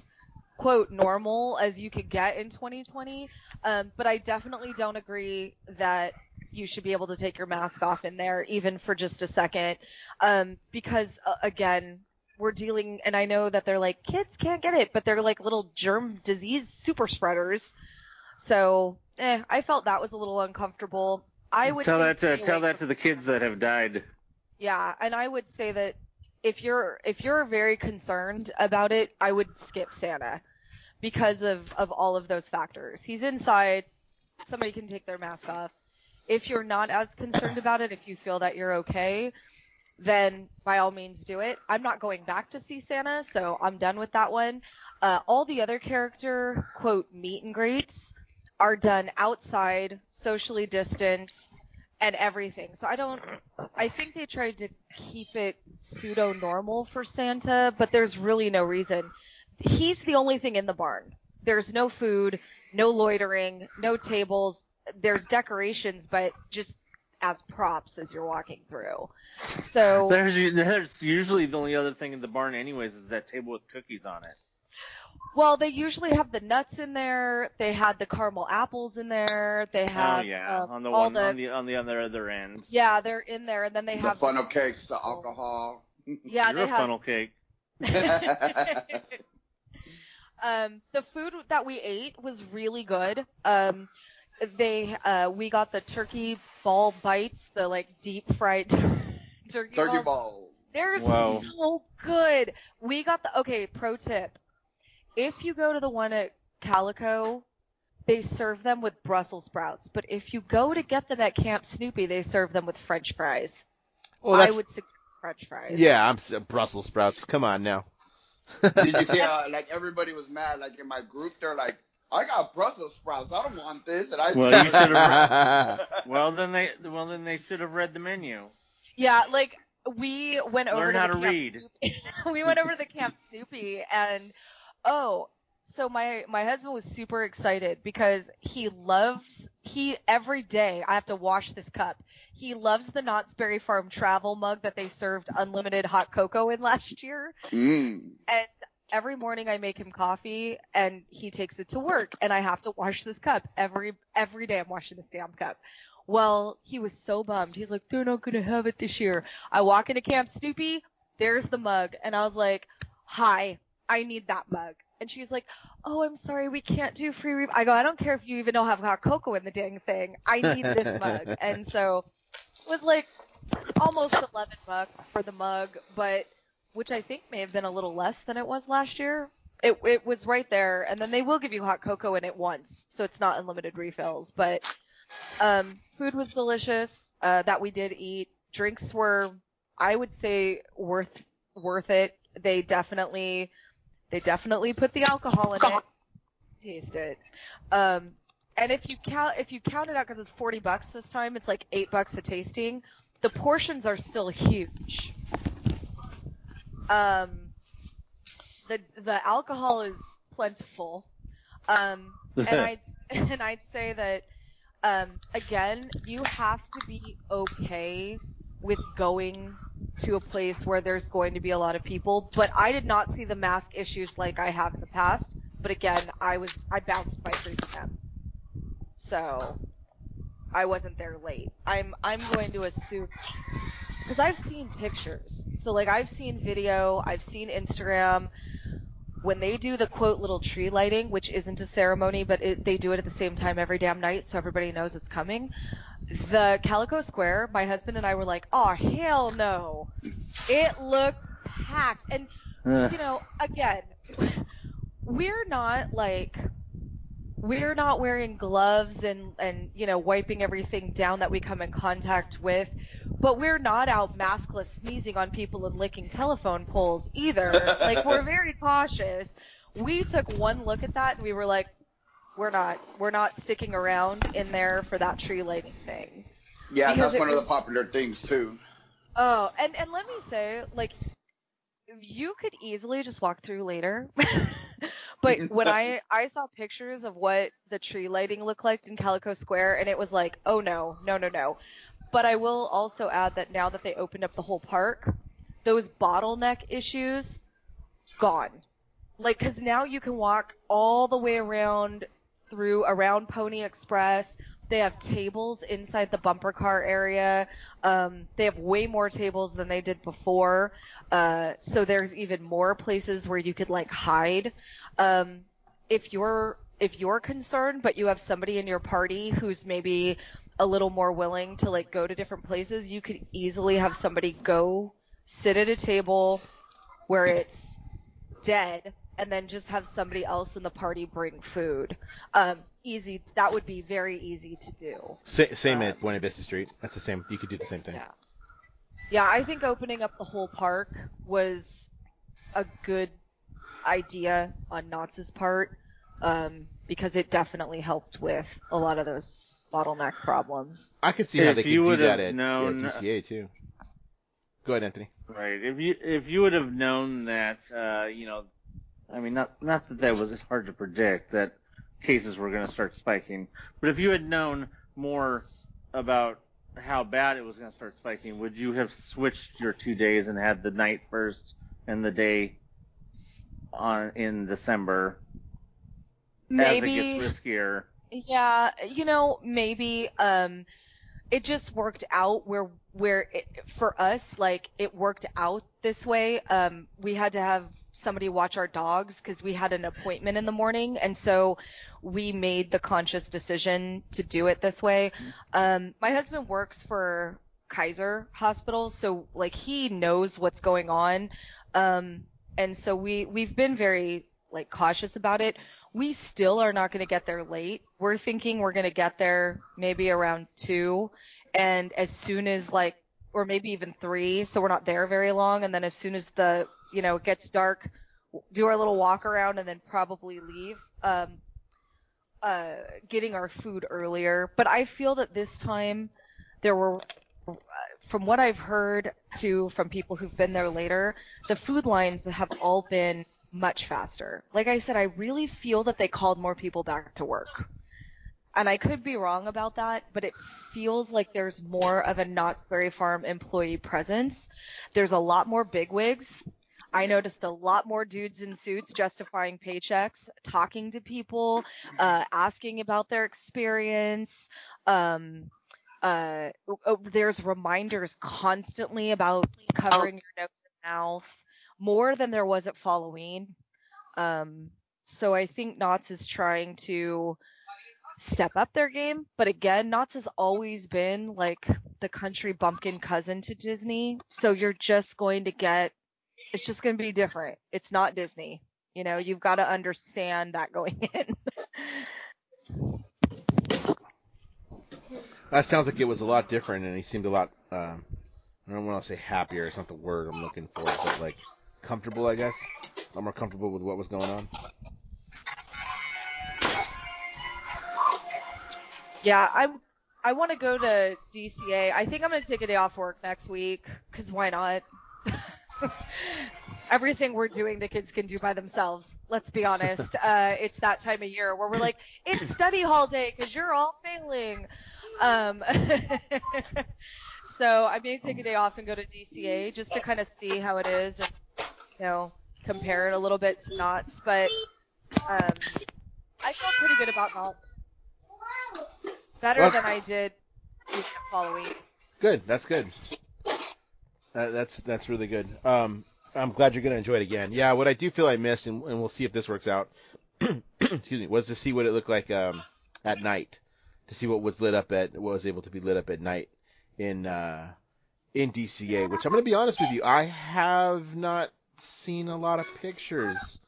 quote, normal as you could get in 2020. But I definitely don't agree that you should be able to take your mask off in there, even for just a second. Because, again, we're dealing, and I know that they're like, kids can't get it, but they're like little germ disease super spreaders. So, I felt that was a little uncomfortable. I would tell that to the kids that have died. Yeah, and I would say that if you're very concerned about it, I would skip Santa because of all of those factors. He's inside. somebody can take their mask off. If you're not as concerned about it, if you feel that you're okay, then by all means do it. I'm not going back to see Santa, so I'm done with that one. All the other character, quote, meet and greets are done outside, socially distant, and everything. So I think they tried to keep it pseudo-normal for Santa, but there's really no reason. He's the only thing in the barn. There's no food, no loitering, no tables. There's decorations, but just as props as you're walking through. So there's usually the only other thing in the barn anyways is that table with cookies on it. Well, they usually have the nuts in there. They had the caramel apples in there. They have on the other end. Yeah, they're in there, and then they have the funnel cakes, the alcohol. Yeah, You're a funnel cake. The food that we ate was really good. We got the turkey ball bites, the like deep fried turkey balls. They're so good. We got pro tip. If you go to the one at Calico, they serve them with Brussels sprouts. But if you go to get them at Camp Snoopy, they serve them with French fries. Well, I would suggest French fries. Yeah, Brussels sprouts. Come on now. Did you see how like everybody was mad? Like in my group, they're like, "I got Brussels sprouts. I don't want this." And you should have. Well, then they should have read the menu. Yeah, like we went over. Learn how to read. We went over to the Camp Snoopy, and so my husband was super excited because every day I have to wash this cup. He loves the Knott's Berry Farm travel mug that they served unlimited hot cocoa in last year. And every morning I make him coffee and he takes it to work and I have to wash this cup. Every day I'm washing this damn cup. Well, he was so bummed. He's like, they're not going to have it this year. I walk into Camp Snoopy, there's the mug. And I was like, hi, I need that mug. And she's like, oh, I'm sorry, we can't do free I go, I don't care if you even don't have hot cocoa in the dang thing. I need this mug. And so it was like almost $11 for the mug, which I think may have been a little less than it was last year. It was right there. And then they will give you hot cocoa in it once, so it's not unlimited refills. But food was delicious that we did eat. Drinks were, I would say, worth it. They definitely put the alcohol in it. Taste it. And if you count it out, because it's $40 this time, it's like $8 a tasting. The portions are still huge. The alcohol is plentiful. And I'd say that again, you have to be okay with going to a place where there's going to be a lot of people. But I did not see the mask issues like I have in the past. But again, I bounced by 3 p.m. So I wasn't there late. I'm going to assume, because I've seen pictures. So like I've seen video, I've seen Instagram. When they do the quote little tree lighting, which isn't a ceremony, but they do it at the same time every damn night, so everybody knows it's coming. The Calico Square, my husband and I were like, oh hell no. It looked packed. And again, we're not wearing gloves and wiping everything down that we come in contact with, but we're not out maskless sneezing on people and licking telephone poles either. Like, we're very cautious. We took one look at that and we were like, we're not sticking around in there for that tree lighting thing. Yeah, because that's one of the popular things too. Oh, and let me say, like, you could easily just walk through later. But when I saw pictures of what the tree lighting looked like in Calico Square, and it was like, oh no. But I will also add that now that they opened up the whole park, those bottleneck issues, gone. Like, because now you can walk all the way around Pony Express. They have tables inside the bumper car area. They have way more tables than they did before. So there's even more places where you could like hide. If you're concerned, but you have somebody in your party who's maybe a little more willing to like go to different places, you could easily have somebody go sit at a table where it's dead and then just have somebody else in the party bring food. Easy. That would be very easy to do. Same at Buena Vista Street. That's the same. You could do the same thing. Yeah. Yeah, I think opening up the whole park was a good idea on Knott's part, because it definitely helped with a lot of those bottleneck problems. I could see how they could do that at DCA too. Go ahead, Anthony. Right. If you would have known that, I mean, not that was hard to predict that cases were going to start spiking, but if you had known more about how bad it was going to start spiking, would you have switched your 2 days and had the night first and the day in December? Maybe. As it gets riskier. Yeah, maybe. It just worked out where for us, like, it worked out this way. We had to have somebody watch our dogs because we had an appointment in the morning, and so we made the conscious decision to do it this way. My husband works for Kaiser Hospital, so like he knows what's going on, and so we've been very like cautious about it. We still are not going to get there late. We're thinking we're going to get there maybe around 2, and as soon as or maybe even 3, so we're not there very long, and then as soon as it gets dark, do our little walk around and then probably leave, getting our food earlier. But I feel that this time there were, from what I've heard from people who've been there later, the food lines have all been much faster. Like I said, I really feel that they called more people back to work. And I could be wrong about that, but it feels like there's more of a Knott's Berry Farm employee presence. There's a lot more bigwigs. I noticed a lot more dudes in suits justifying paychecks, talking to people, asking about their experience. There's reminders constantly about covering your nose and mouth, more than there was at Halloween. So I think Knott's is trying to step up their game. But again, Knott's has always been like the country bumpkin cousin to Disney. So you're just going to it's just going to be different. It's not Disney. You've got to understand that going in. That sounds like it was a lot different, and he seemed a lot, I don't want to say happier. It's not the word I'm looking for, but like comfortable, I guess. A lot more comfortable with what was going on. Yeah, I want to go to DCA. I think I'm going to take a day off work next week, because why not? Everything we're doing, the kids can do by themselves. Let's be honest. It's that time of year where we're like, it's study hall day because you're all failing. So I may take a day off and go to DCA just to kind of see how it is and, compare it a little bit to Knott's. But I felt pretty good about Knott's. Better than I did Halloween. Good. That's good. That's really good. I'm glad you're going to enjoy it again. Yeah, what I do feel I missed, and we'll see if this works out, excuse me, was to see what it looked like at night, to see what was able to be lit up at night in DCA, which I'm going to be honest with you, I have not seen a lot of pictures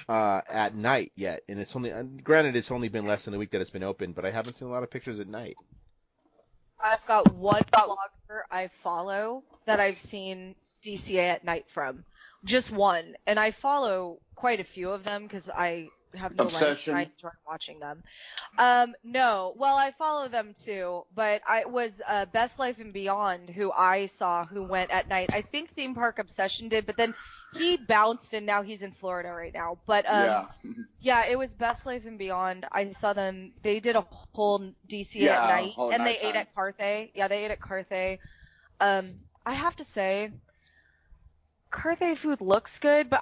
at night yet, and it's only been less than a week that it's been open, but I haven't seen a lot of pictures at night. I've got one blogger I follow that I've seen DCA at night from. Just one. And I follow quite a few of them because I have no life. I enjoy watching them. No. Well, I follow them too, but I was Best Life and Beyond who I saw who went at night. I think Theme Park Obsession did, but then he bounced and now he's in Florida right now. But yeah, it was Best Life and Beyond. I saw them. They did a whole DC at night, and they ate at Carthay. Yeah, they ate at Carthay. I have to say, Carthay food looks good, but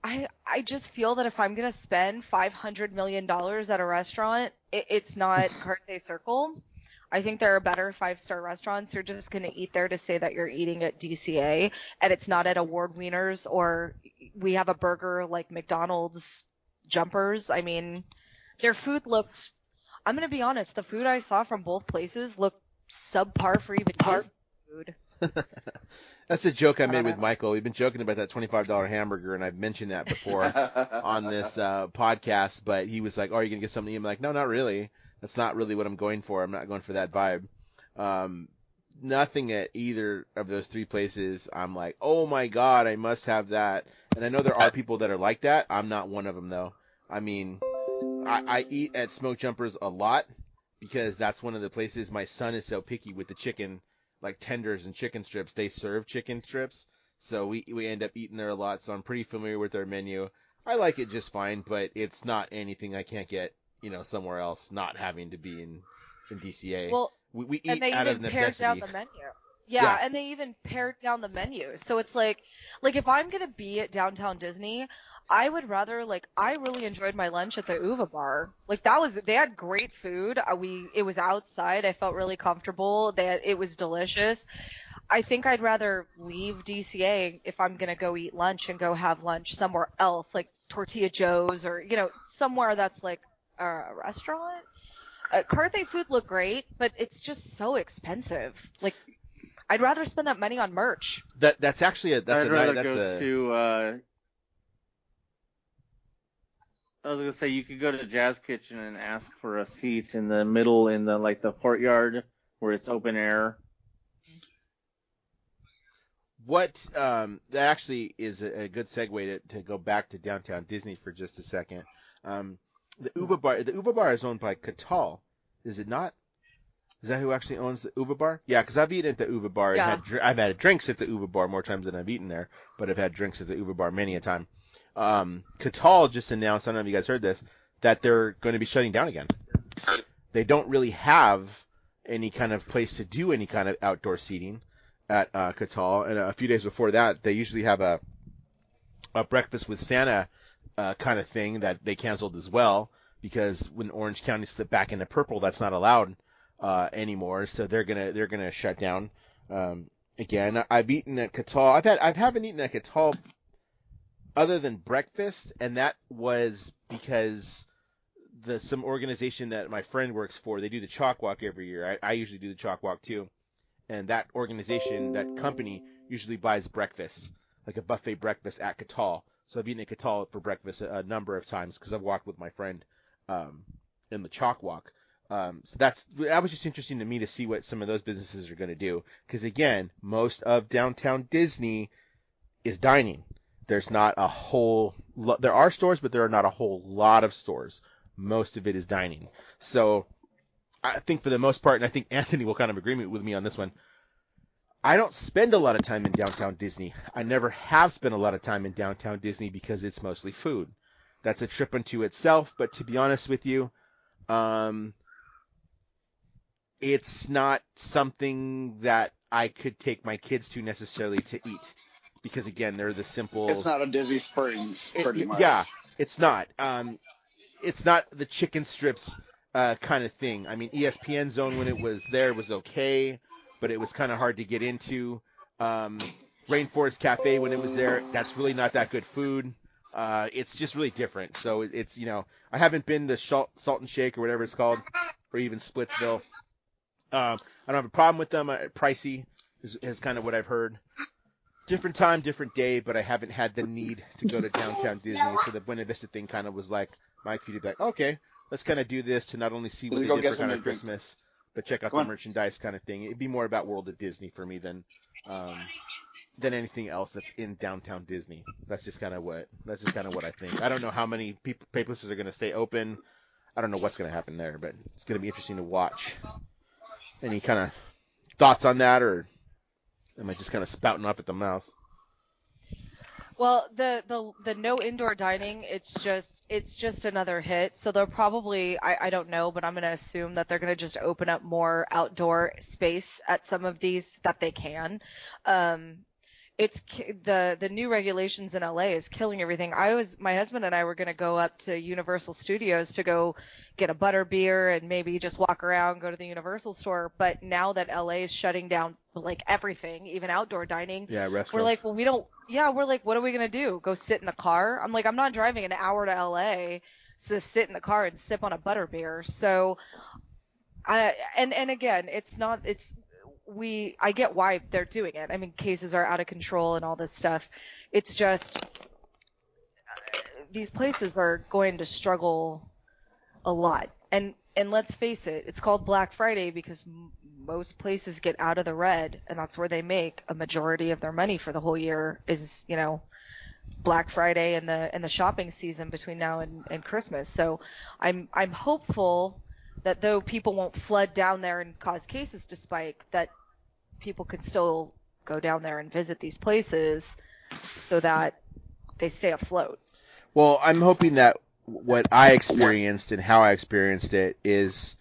I just feel that if I'm gonna spend $500 million at a restaurant, it's not Carthay Circle. I think there are better 5-star restaurants. You're just gonna eat there to say that you're eating at DCA, and it's not at Award Wieners, or we have a burger like McDonald's Jumpers. I mean, their food looked. I'm gonna be honest. The food I saw from both places looked subpar for even Disney food. That's a joke I made with Michael. We've been joking about that $25 hamburger, and I've mentioned that before on this podcast. But he was like, "Oh, are you gonna get something?" I'm like, "No, not really. That's not really what I'm going for. I'm not going for that vibe." Nothing at either of those three places. I'm like, "Oh my God, I must have that." And I know there are people that are like that. I'm not one of them, though. I mean, I eat at Smoke Jumpers a lot because that's one of the places. My son is so picky with the chicken. Like tenders and chicken strips, they serve chicken strips, so we end up eating there a lot. So I'm pretty familiar with their menu. I like it just fine, but it's not anything I can't get, somewhere else. Not having to be in DCA. Well, we eat and they out even of necessity. pared down the menu. Yeah, and they even pared down the menu. So it's like if I'm gonna be at downtown Disney, I would rather I really enjoyed my lunch at the Uva Bar. They had great food. It was outside. I felt really comfortable. It was delicious. I think I'd rather leave DCA if I'm gonna go eat lunch and go have lunch somewhere else, like Tortilla Joe's or somewhere that's like a restaurant. Carthay food looked great, but it's just so expensive. I'd rather spend that money on merch. That's actually I'd rather go to. I was gonna say you could go to Jazz Kitchen and ask for a seat in the middle in the courtyard where it's open air. What that actually is a good segue to go back to downtown Disney for just a second. The Uva Bar is owned by Catal, is it not? Is that who actually owns the Uva Bar? Yeah, because I've eaten at the Uva Bar. Yeah. I've had drinks at the Uva Bar more times than I've eaten there, but I've had drinks at the Uva Bar many a time. Catal just announced, I don't know if you guys heard this, that they're going to be shutting down again. They don't really have any kind of place to do any kind of outdoor seating at Catal. And a few days before that, they usually have a breakfast with Santa kind of thing that they canceled as well, because when Orange County slipped back into purple, that's not allowed anymore. So they're gonna shut down again. I've eaten at Catal. I haven't eaten at Catal other than breakfast, and that was because some organization that my friend works for, they do the Chalk Walk every year. I usually do the Chalk Walk too, and that organization, that company, usually buys breakfast, like a buffet breakfast at Catal. So I've eaten at Catal for breakfast a number of times because I've walked with my friend in the Chalk Walk. So that was just interesting to me to see what some of those businesses are going to do, because again, most of downtown Disney is dining. There's not a whole lot. There are stores, but there are not a whole lot of stores. Most of it is dining. So I think for the most part, and I think Anthony will kind of agree with me on this one, I don't spend a lot of time in downtown Disney. I never have spent a lot of time in downtown Disney because it's mostly food. That's a trip unto itself, but to be honest with you, it's not something that I could take my kids to necessarily to eat. Because again, they're the simple. It's not a Disney Springs, pretty much. Yeah, it's not. It's not the chicken strips kind of thing. I mean, ESPN Zone when it was there was okay, but it was kind of hard to get into. Rainforest Cafe when it was there, that's really not that good food. It's just really different. So it's I haven't been to Salt and Shake or whatever it's called, or even Splitsville. I don't have a problem with them. Pricey is kind of what I've heard. Different time, different day, but I haven't had the need to go to downtown Disney. So the Buena Vista thing kind of was like my cue to be like, okay, let's kind of do this to not only see what they did for kind of Christmas, but check out the merchandise kind of thing. It'd be more about World of Disney for me than anything else that's in downtown Disney. That's just kind of what I think. I don't know how many places are going to stay open. I don't know what's going to happen there, but it's going to be interesting to watch. Any kind of thoughts on that, or am I just kind of spouting up at the mouth? Well, the no indoor dining, it's just another hit. So they'll probably, I don't know, but I'm going to assume that they're going to just open up more outdoor space at some of these that they can. It's the new regulations in LA is killing everything. My husband and I were going to go up to Universal Studios to go get a butter beer and maybe just walk around, go to the Universal store. But now that LA is shutting down like everything, even outdoor dining, restaurants. We're like, well, we're like, what are we going to do? Go sit in the car? I'm like, I'm not driving an hour to LA to sit in the car and sip on a butter beer. So, and again, I get why they're doing it. I mean, cases are out of control and all this stuff. It's just these places are going to struggle a lot. And let's face it, it's called Black Friday because most places get out of the red, and that's where they make a majority of their money for the whole year is, Black Friday and the shopping season between now and Christmas. So I'm hopeful that though people won't flood down there and cause cases to spike, that people can still go down there and visit these places so that they stay afloat. Well, I'm hoping that what I experienced and how I experienced it is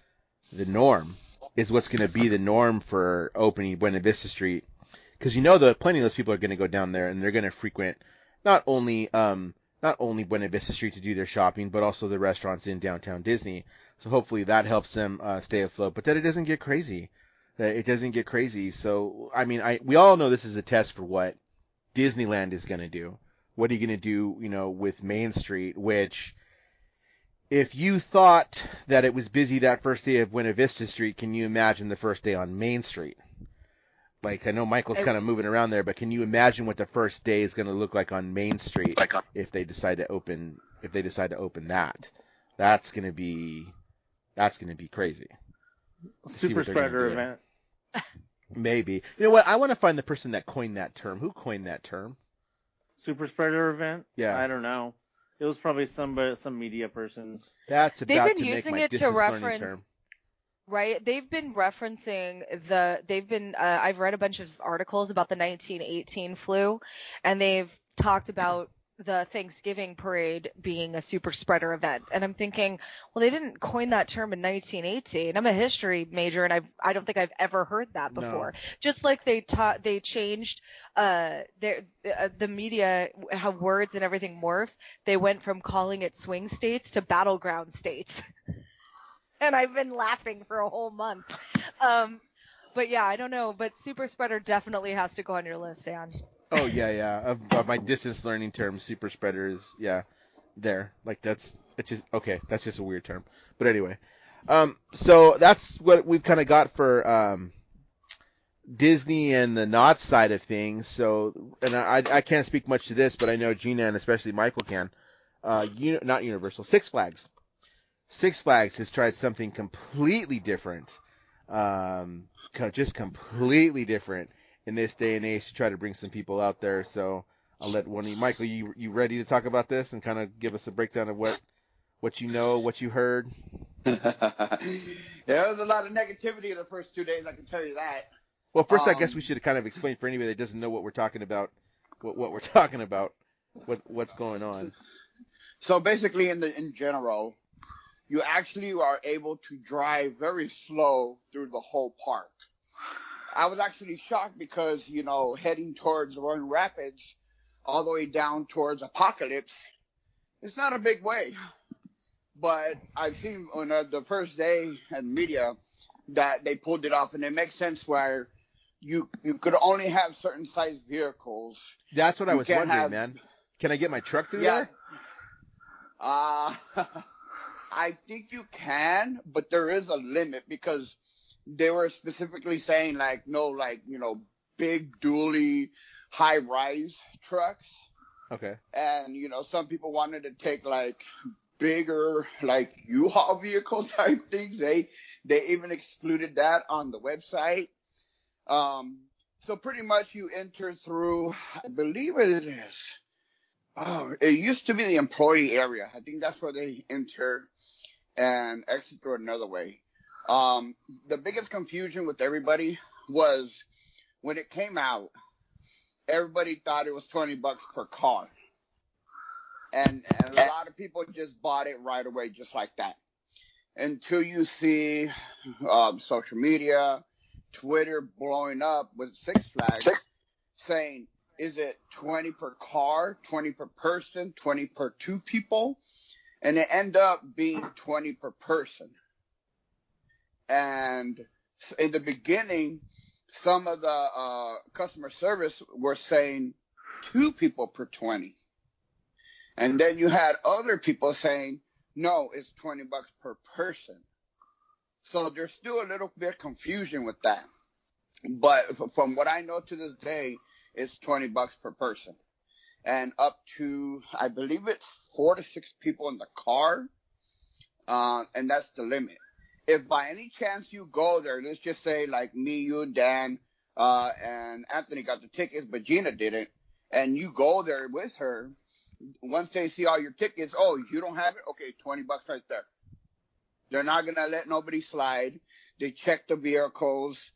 the norm, is what's going to be the norm for opening Buena Vista Street. Because plenty of those people are going to go down there and they're going to frequent not only Buena Vista Street to do their shopping, but also the restaurants in downtown Disney. So hopefully that helps them stay afloat, but that it doesn't get crazy. So, I mean, we all know this is a test for what Disneyland is going to do. What are you going to do, with Main Street, which, if you thought that it was busy that first day of Buena Vista Street, can you imagine the first day on Main Street? Like, I know Michael's kind of moving around there, but can you imagine what the first day is going to look like on Main Street if they decide to open that? That's going to be crazy. Super spreader event. Maybe. You know what? I want to find the person that coined that term. Who coined that term? Super spreader event? Yeah. I don't know. It was probably some media person. That's They've about been to make using my it to distance learning reference, term. right? They've been referencing I've read a bunch of articles about the 1918 flu, and they've talked about the Thanksgiving parade being a super spreader event. And I'm thinking, well, they didn't coin that term in 1918. I'm a history major, and I don't think I've ever heard that before. No. Just like they changed the media, how words and everything morph. They went from calling it swing states to battleground states. And I've been laughing for a whole month. But yeah, I don't know. But super spreader definitely has to go on your list, Ann. Oh, yeah. Of my distance learning term, super spreader is, there. Like, that's just a weird term. But anyway. So that's what we've kind of got for Disney and the not side of things. So, and I can't speak much to this, but I know Gina and especially Michael can. Not Universal, Six Flags. Six Flags has tried something completely different. Just completely different in this day and age to try to bring some people out there. So I'll let one of you, Michael, you ready to talk about this and kind of give us a breakdown of what you know, what you heard? There was a lot of negativity the first 2 days, I can tell you that. Well, first, I guess we should kind of explain for anybody that doesn't know what we're talking about, what we're talking about, what's going on. So basically, in general, you actually are able to drive very slow through the whole park. I was actually shocked because, heading towards Roaring Rapids, all the way down towards Apocalypse, it's not a big way. But I've seen on the first day in media that they pulled it off, and it makes sense where you could only have certain size vehicles. That's what I was wondering, man. Can I get my truck through there? I think you can, but there is a limit because they were specifically saying big dually high rise trucks. Okay. And, some people wanted to take bigger U-Haul vehicle type things. They even excluded that on the website. So pretty much you enter through, I believe it is. Oh, it used to be the employee area. I think that's where they enter and exit through another way. The biggest confusion with everybody was when it came out, everybody thought it was $20 per car. And a lot of people just bought it right away, just like that. Until you see social media, Twitter blowing up with Six Flags saying, is it 20 per car, 20 per person, 20 per two people? And it ended up being 20 per person. And in the beginning, some of the customer service were saying 2 people per 20. And then you had other people saying, no, it's $20 per person. So there's still a little bit of confusion with that. But from what I know to this day, it's $20 per person, and up to, I believe it's 4 to 6 people in the car, and that's the limit. If by any chance you go there, let's just say like me, you, Dan, and Anthony got the tickets, but Gina didn't, and you go there with her, once they see all your tickets, oh, you don't have it? Okay, $20 right there. They're not going to let nobody slide. They check the vehicles,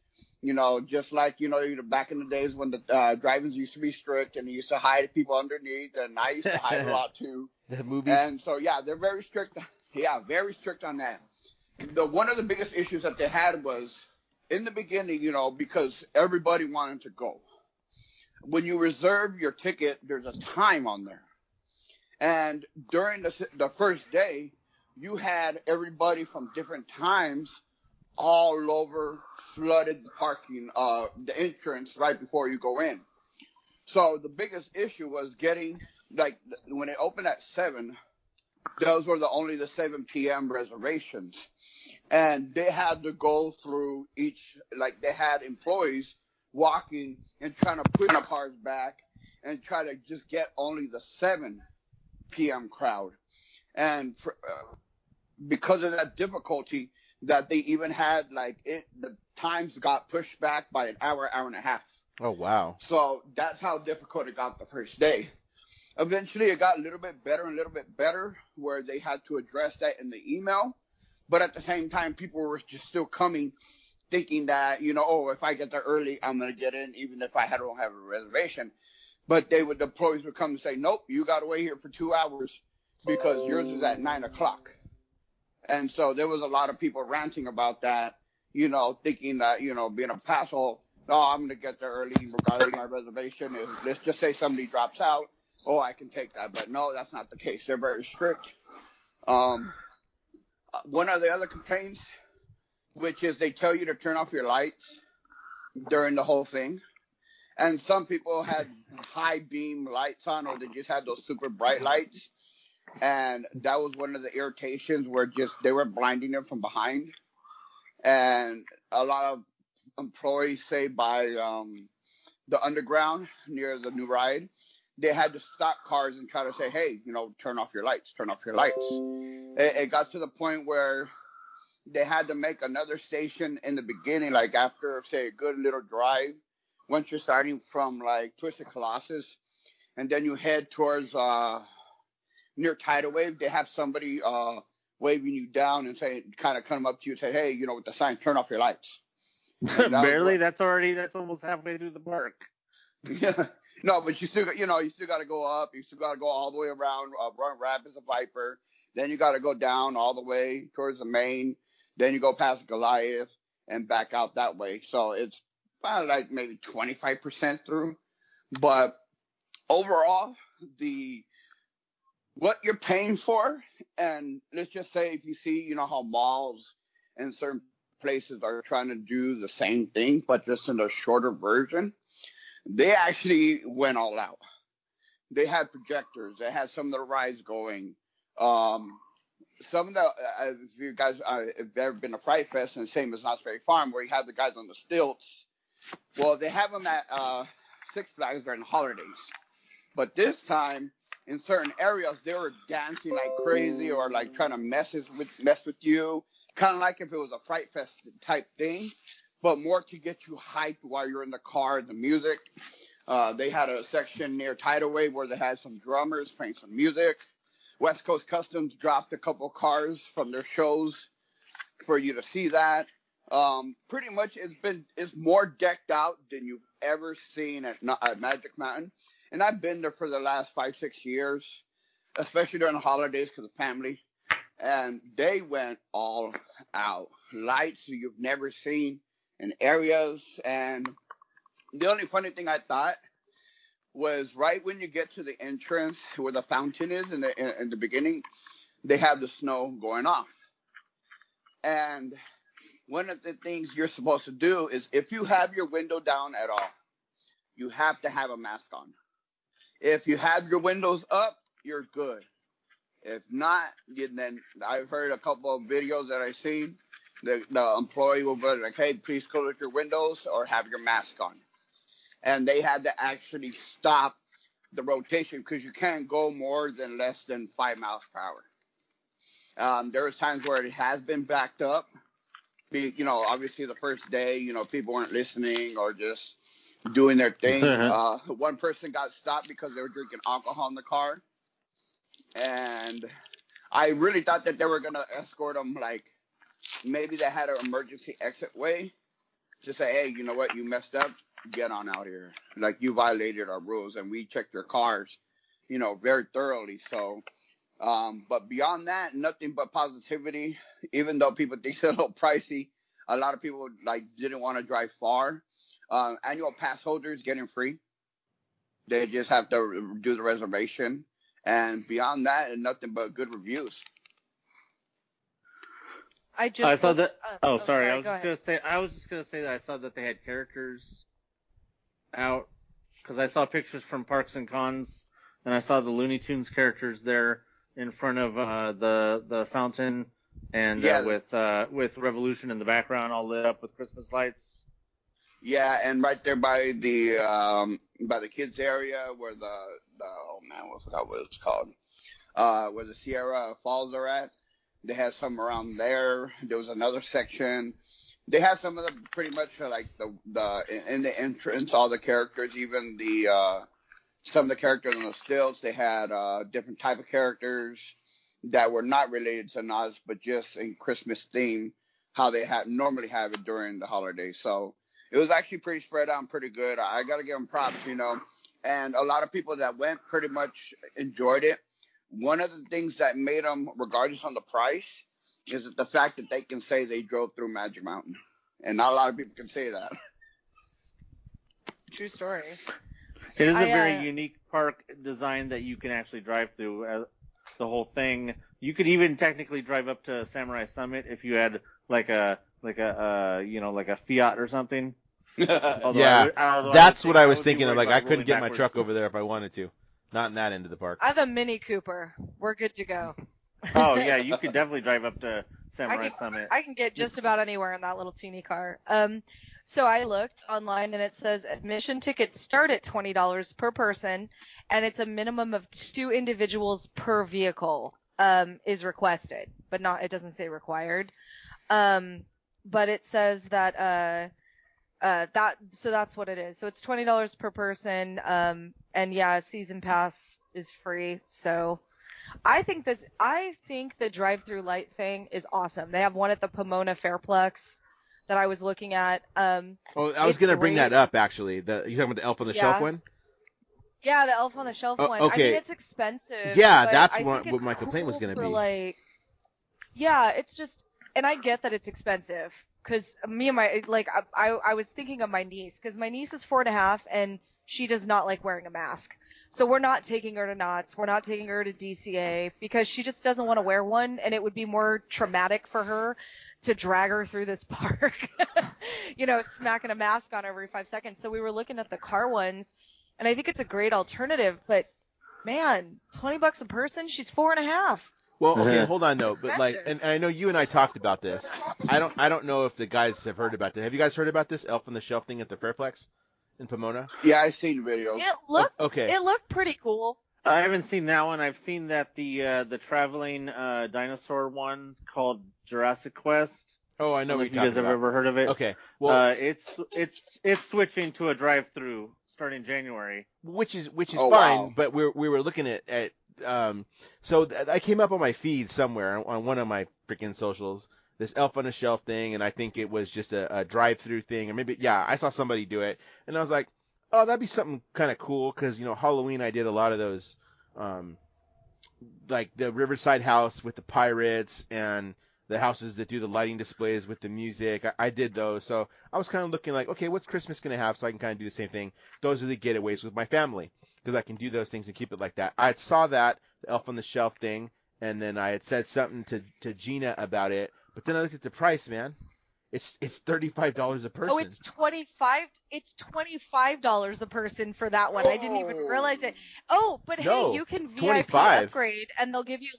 just like, back in the days when the drivers used to be strict and they used to hide people underneath, and I used to hide a lot too. The movies. And so, yeah, they're very strict. Yeah, very strict on that. One of the biggest issues that they had was in the beginning, because everybody wanted to go. When you reserve your ticket, there's a time on there. And during the first day, you had everybody from different times all over, flooded the parking, the entrance right before you go in. So the biggest issue was getting, like, when it opened at 7, those were only the 7 p.m. reservations. And they had to go through they had employees walking and trying to push cars back and try to just get only the 7 p.m. crowd. And because of that difficulty, that they even had, the times got pushed back by an hour and a half. Oh, wow. So that's how difficult it got the first day. Eventually, it got a little bit better, where they had to address that in the email. But at the same time, people were just still coming, thinking that, if I get there early, I'm going to get in, even if I don't have a reservation. But the employees would come and say, nope, you got to wait here for 2 hours because yours is at 9 o'clock. And so there was a lot of people ranting about that, thinking that, being a passhole, I'm going to get there early regardless of my reservation. Let's just say somebody drops out. Oh, I can take that. But no, that's not the case. They're very strict. One of the other complaints, which is they tell you to turn off your lights during the whole thing. And some people had high beam lights on, or they just had those super bright lights. And that was one of the irritations, where they were blinding them from behind. And a lot of employees say by the underground near the new ride, they had to stop cars and try to say, hey, turn off your lights, turn off your lights. It got to the point where they had to make another station in the beginning, like after, say, a good little drive. Once you're starting from, Twisted Colossus, and then you head towards near Tidal Wave, they have somebody waving you down and kind of come up to you and say, hey, with the sign, turn off your lights. Barely. That's almost halfway through the park. Yeah. No, but you still got to go up. You still got to go all the way around Roaring Rapids of Viper. Then you got to go down all the way towards the main. Then you go past Goliath and back out that way. So it's probably maybe 25% through. But overall, what you're paying for, and let's just say if you see, how malls and certain places are trying to do the same thing, but just in a shorter version, they actually went all out. They had projectors. They had some of the rides going. Some of the, if you guys have ever been to Fright Fest, and same as Knott's Berry Farm, where you have the guys on the stilts, well, they have them at Six Flags during the holidays. But this time, in certain areas, they were dancing like crazy, or trying to mess with you, kind of like if it was a Fright Fest type thing, but more to get you hyped while you're in the car, the music. They had a section near Tidal Wave where they had some drummers playing some music. West Coast Customs dropped a couple cars from their shows for you to see that. Pretty much it's more decked out than you've ever seen at Magic Mountain. And I've been there for the last 5-6 years, especially during the holidays because of family. And they went all out. Lights you've never seen in areas. And the only funny thing I thought was right when you get to the entrance where the fountain is in the beginning, they have the snow going off. And one of the things you're supposed to do is if you have your window down at all, you have to have a mask on. If you have your windows up, you're good. If not, then I've heard a couple of videos that I've seen. The employee will be like, hey, please close your windows or have your mask on. And they had to actually stop the rotation because you can't go more than less than 5 miles per hour. There was times where it has been backed up. Obviously the first day, people weren't listening or just doing their thing. One person got stopped because they were drinking alcohol in the car. And I really thought that they were going to escort them, like maybe they had an emergency exit way to say, hey, you know what, you messed up, get on out here. Like, you violated our rules, and we checked your cars, very thoroughly. So, but beyond that, nothing but positivity. Even though people think it's a little pricey, a lot of people didn't want to drive far. Annual pass holders getting free. They just have to do the reservation. And beyond that, nothing but good reviews. I saw that. Sorry. I was just gonna say that I saw that they had characters out because I saw pictures from Parks and Cons, and I saw the Looney Tunes characters there in front of the fountain, and with Revolution in the background, all lit up with Christmas lights. Yeah, and right there by the kids area where I forgot what it's called, where the Sierra Falls are at. They had some around there. There was another section. They had some of the pretty much like in the entrance, all the characters, even some of the characters on the stilts. They had different type of characters that were not related to Nas, but just in Christmas theme, how they normally have it during the holidays. So it was actually pretty spread out and pretty good. I got to give them props, and a lot of people that went pretty much enjoyed it. One of the things that made them, regardless on the price, is that the fact that they can say they drove through Magic Mountain. And not a lot of people can say that. True story. It is a very unique park design that you can actually drive through. The whole thing. You could even technically drive up to Samurai Summit if you had like a Fiat or something. That's what I was thinking of. Like, I couldn't get my truck over there if I wanted to. Not in that end of the park. I have a Mini Cooper. We're good to go. Oh, yeah, you could definitely drive up to Samurai Summit. I can get just about anywhere in that little teeny car. So I looked online, and it says admission tickets start at $20 per person, and it's a minimum of 2 individuals per vehicle is requested, but it doesn't say required. But it says that so that's what it is. So it's $20 per person, and yeah, season pass is free. So I think the drive-through light thing is awesome. They have one at the Pomona Fairplex that I was looking at. I was gonna bring that up actually. You talking about the Elf on the Shelf one? Yeah, the Elf on the Shelf one. Okay. I mean, it's expensive. Yeah, that's what my complaint was gonna be. Yeah, it's just, and I get that it's expensive. Because me and I was thinking of my niece, because my niece is 4.5 and she does not like wearing a mask. So we're not taking her to Knott's. We're not taking her to DCA because she just doesn't want to wear one, and it would be more traumatic for her to drag her through this park, smacking a mask on her every 5 seconds. So we were looking at the car ones, and I think it's a great alternative. But man, $20 a person. She's 4.5. Well, okay, hold on though, but and I know you and I talked about this. I don't know if the guys have heard about this. Have you guys heard about this Elf on the Shelf thing at the Fairplex in Pomona? Yeah, I've seen videos. It looked pretty cool. I haven't seen that one. I've seen that the traveling dinosaur one called Jurassic Quest. Oh, I know. If you guys have ever heard of it? Okay. Well, it's switching to a drive-through starting January, which is fine. Wow. But we were looking at. So I came up on my feed somewhere on one of my freaking socials, this Elf on a Shelf thing, and I think it was just a drive-through thing, or maybe, I saw somebody do it, and I was like, oh, that'd be something kind of cool, because, Halloween I did a lot of those, like the Riverside house with the pirates, and the houses that do the lighting displays with the music. I did those, so I was kind of looking like, okay, what's Christmas going to have, so I can kind of do the same thing. Those are the getaways with my family, because I can do those things and keep it like that. I saw that, the Elf on the Shelf thing, and then I had said something to Gina about it, but then I looked at the price, man. It's $35 a person. Oh, it's $25 a person for that one. I didn't even realize it. Oh, but hey, you can VIP upgrade, and they'll give you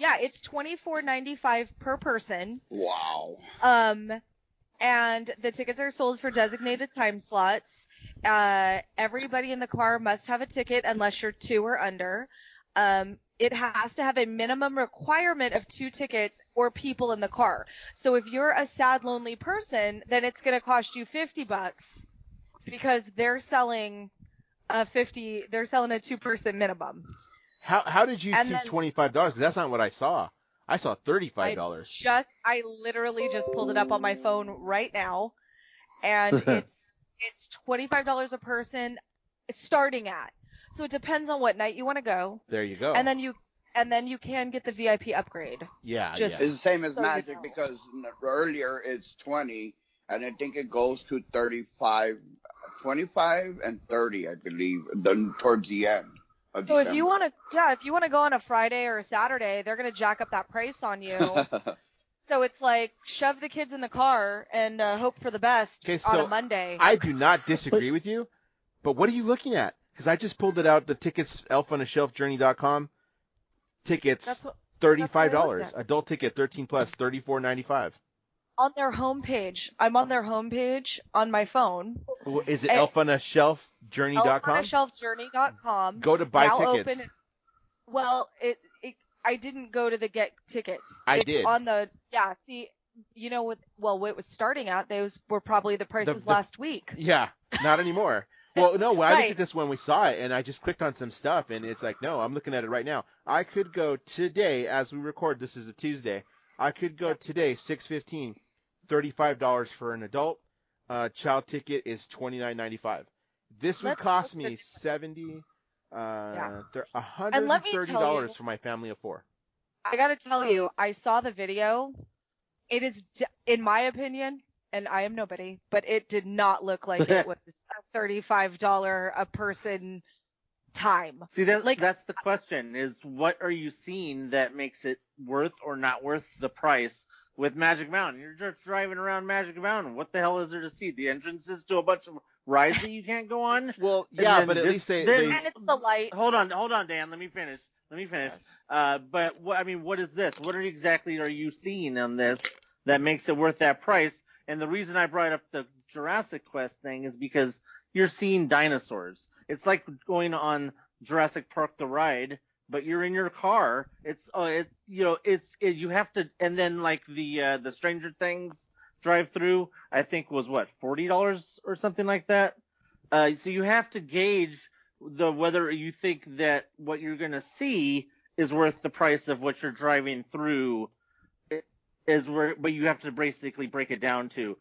Yeah, it's $24.95 per person. Wow. And the tickets are sold for designated time slots. Everybody in the car must have a ticket unless you're 2 or under. It has to have a minimum requirement of 2 tickets or people in the car. So if you're a sad, lonely person, then it's going to cost you $50 because they're selling a 2-person minimum. How did you see $25? Because that's not what I saw. I saw $35. I literally just pulled it up on my phone right now, and it's $25 a person starting at. So it depends on what night you want to go. There you go. And then you can get the VIP upgrade. Yeah. It's the same as Magic because earlier it's 20, and I think it goes to 35, 25, and 30, I believe, then towards the end. So if you want to go on a Friday or a Saturday, they're going to jack up that price on you. So it's like shove the kids in the car and hope for the best on a Monday. I do not disagree with you, but what are you looking at? Because I just pulled it out, the tickets, elfonashelfjourney.com. Tickets, $35. Adult ticket, 13 plus, $34.95. On their homepage. I'm on their homepage on my phone. Is it elfonashelfjourney.com? elfonashelfjourney.com. Go to buy tickets. I didn't go to the get tickets. I did. On the, see, you know what it was starting at, those were probably the prices last week. Yeah, not anymore. Well, no, when I looked at this when we saw it, and I just clicked on some stuff, and it's like, no, I'm looking at it right now. I could go today, as we record, this is a Tuesday, I could go today, 6:15, $35 for an adult. Child ticket is $29.95. This would cost me $70, $130 for my family of 4. I got to tell you, I saw the video. It is, in my opinion, and I am nobody, but it did not look like it was a $35 a person time. See, that's the question, is what are you seeing that makes it worth or not worth the price with Magic Mountain? You're just driving around Magic Mountain. What the hell is there to see? The entrances to a bunch of rides that you can't go on? Well, yeah, but at least they... And it's the light. Hold on, Dan. Let me finish. Yes. But, what is this? What exactly are you seeing on this that makes it worth that price? And the reason I brought up the Jurassic Quest thing is because you're seeing dinosaurs. It's like going on Jurassic Park the ride, but you're in your car. You have to, and then like the Stranger Things drive-through, I think was what, $40 or something like that. So you have to gauge whether you think that what you're gonna see is worth the price of what you're driving through. But you have to basically break it down to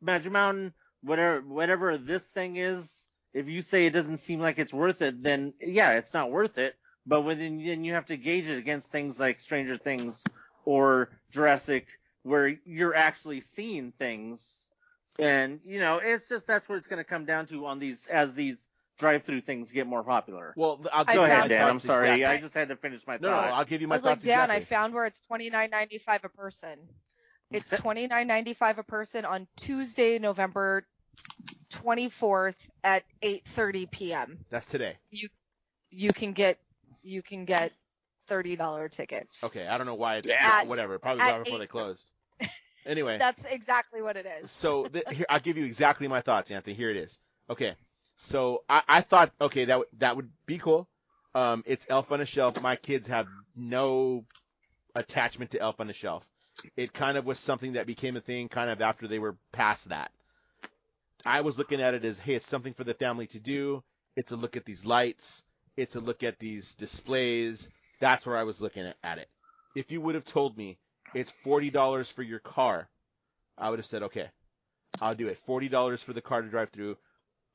Magic Mountain, whatever this thing is. If you say it doesn't seem like it's worth it, then yeah, it's not worth it. But then you have to gauge it against things like Stranger Things or Jurassic, where you're actually seeing things. And it's just that's what it's going to come down to on these as these drive-through things get more popular. Well, go ahead, Dan. I'm sorry. Exactly. I just had to finish my thought. No, I'll give you my thoughts Dan, exactly. I found where it's $29.95 a person. It's $29.95 a person on Tuesday, November 24th at 8:30 p.m. That's today. You can get $30 tickets. Okay, I don't know why it's whatever. Probably right before they closed. Anyway, that's exactly what it is. So here, I'll give you exactly my thoughts, Anthony. Here it is. Okay, so I thought, okay, that would be cool. It's Elf on a Shelf. My kids have no attachment to Elf on a Shelf. It kind of was something that became a thing kind of after they were past that. I was looking at it as, hey, it's something for the family to do. It's a look at these lights. It's a look at these displays. That's where I was looking at it. If you would have told me it's $40 for your car, I would have said, okay, I'll do it. $40 for the car to drive through.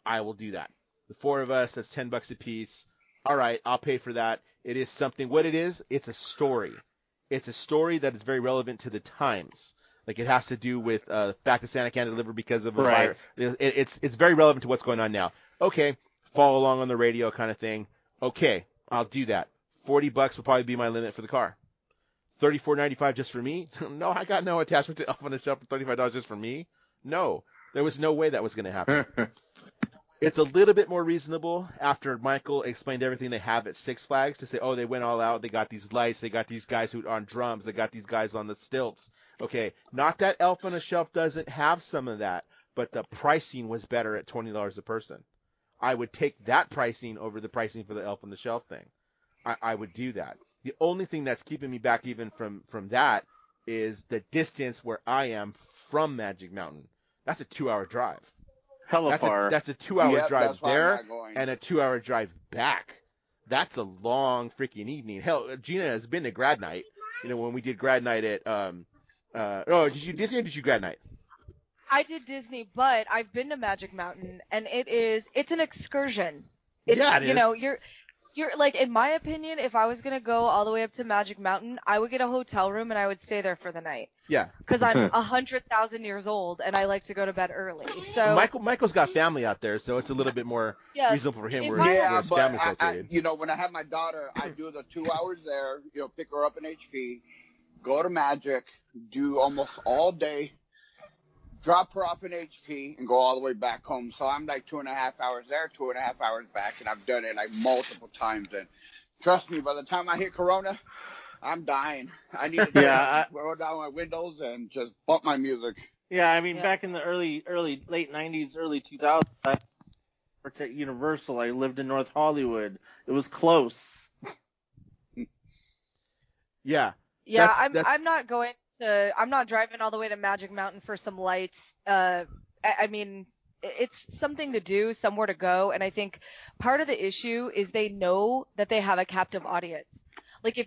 I will do that. The 4 of us, that's $10 a piece. All right, I'll pay for that. It is something. What it is, it's a story. It's a story that is very relevant to the times. Like it has to do with the fact that Santa can't deliver because of a virus. It's very relevant to what's going on now. Okay, follow along on the radio kind of thing. Okay, I'll do that. $40 will probably be my limit for the car. $34.95 just for me? No, I got no attachment to Elf on the Shelf for $35 just for me. No, there was no way that was going to happen. It's a little bit more reasonable after Michael explained everything they have at Six Flags to say, oh, they went all out. They got these lights. They got these guys who on drums. They got these guys on the stilts. Okay, not that Elf on a Shelf doesn't have some of that, but the pricing was better at $20 a person. I would take that pricing over the pricing for the Elf on the Shelf thing. I would do that. The only thing that's keeping me back even from that is the distance where I am from Magic Mountain. That's a 2-hour drive. Hella far. That's a 2-hour drive there and a 2-hour drive back. That's a long freaking evening. Hell, Gina has been to grad night. You know, when we did grad night at did you Disney or did you grad night? I did Disney, but I've been to Magic Mountain, and it's an excursion. It is. You know, you're like, in my opinion, if I was gonna go all the way up to Magic Mountain, I would get a hotel room and I would stay there for the night. Yeah. Because I'm 100,000 years old and I like to go to bed early. So Michael's got family out there, so it's a little bit more reasonable for him where his family's located. You know, when I have my daughter, I do the 2 hours there. You know, pick her up in HP, go to Magic, do almost all day. Drop her off in HP and go all the way back home. So I'm like 2.5 hours there, 2.5 hours back, and I've done it like multiple times. And trust me, by the time I hit Corona, I'm dying. I need to roll down my windows and just bump my music. Yeah, I mean, back in the late 90s, early 2000s, I worked at Universal. I lived in North Hollywood. It was close. Yeah, I'm not going to. I'm not driving all the way to Magic Mountain for some lights. I mean, it's something to do, somewhere to go, and I think part of the issue is they know that they have a captive audience. Like,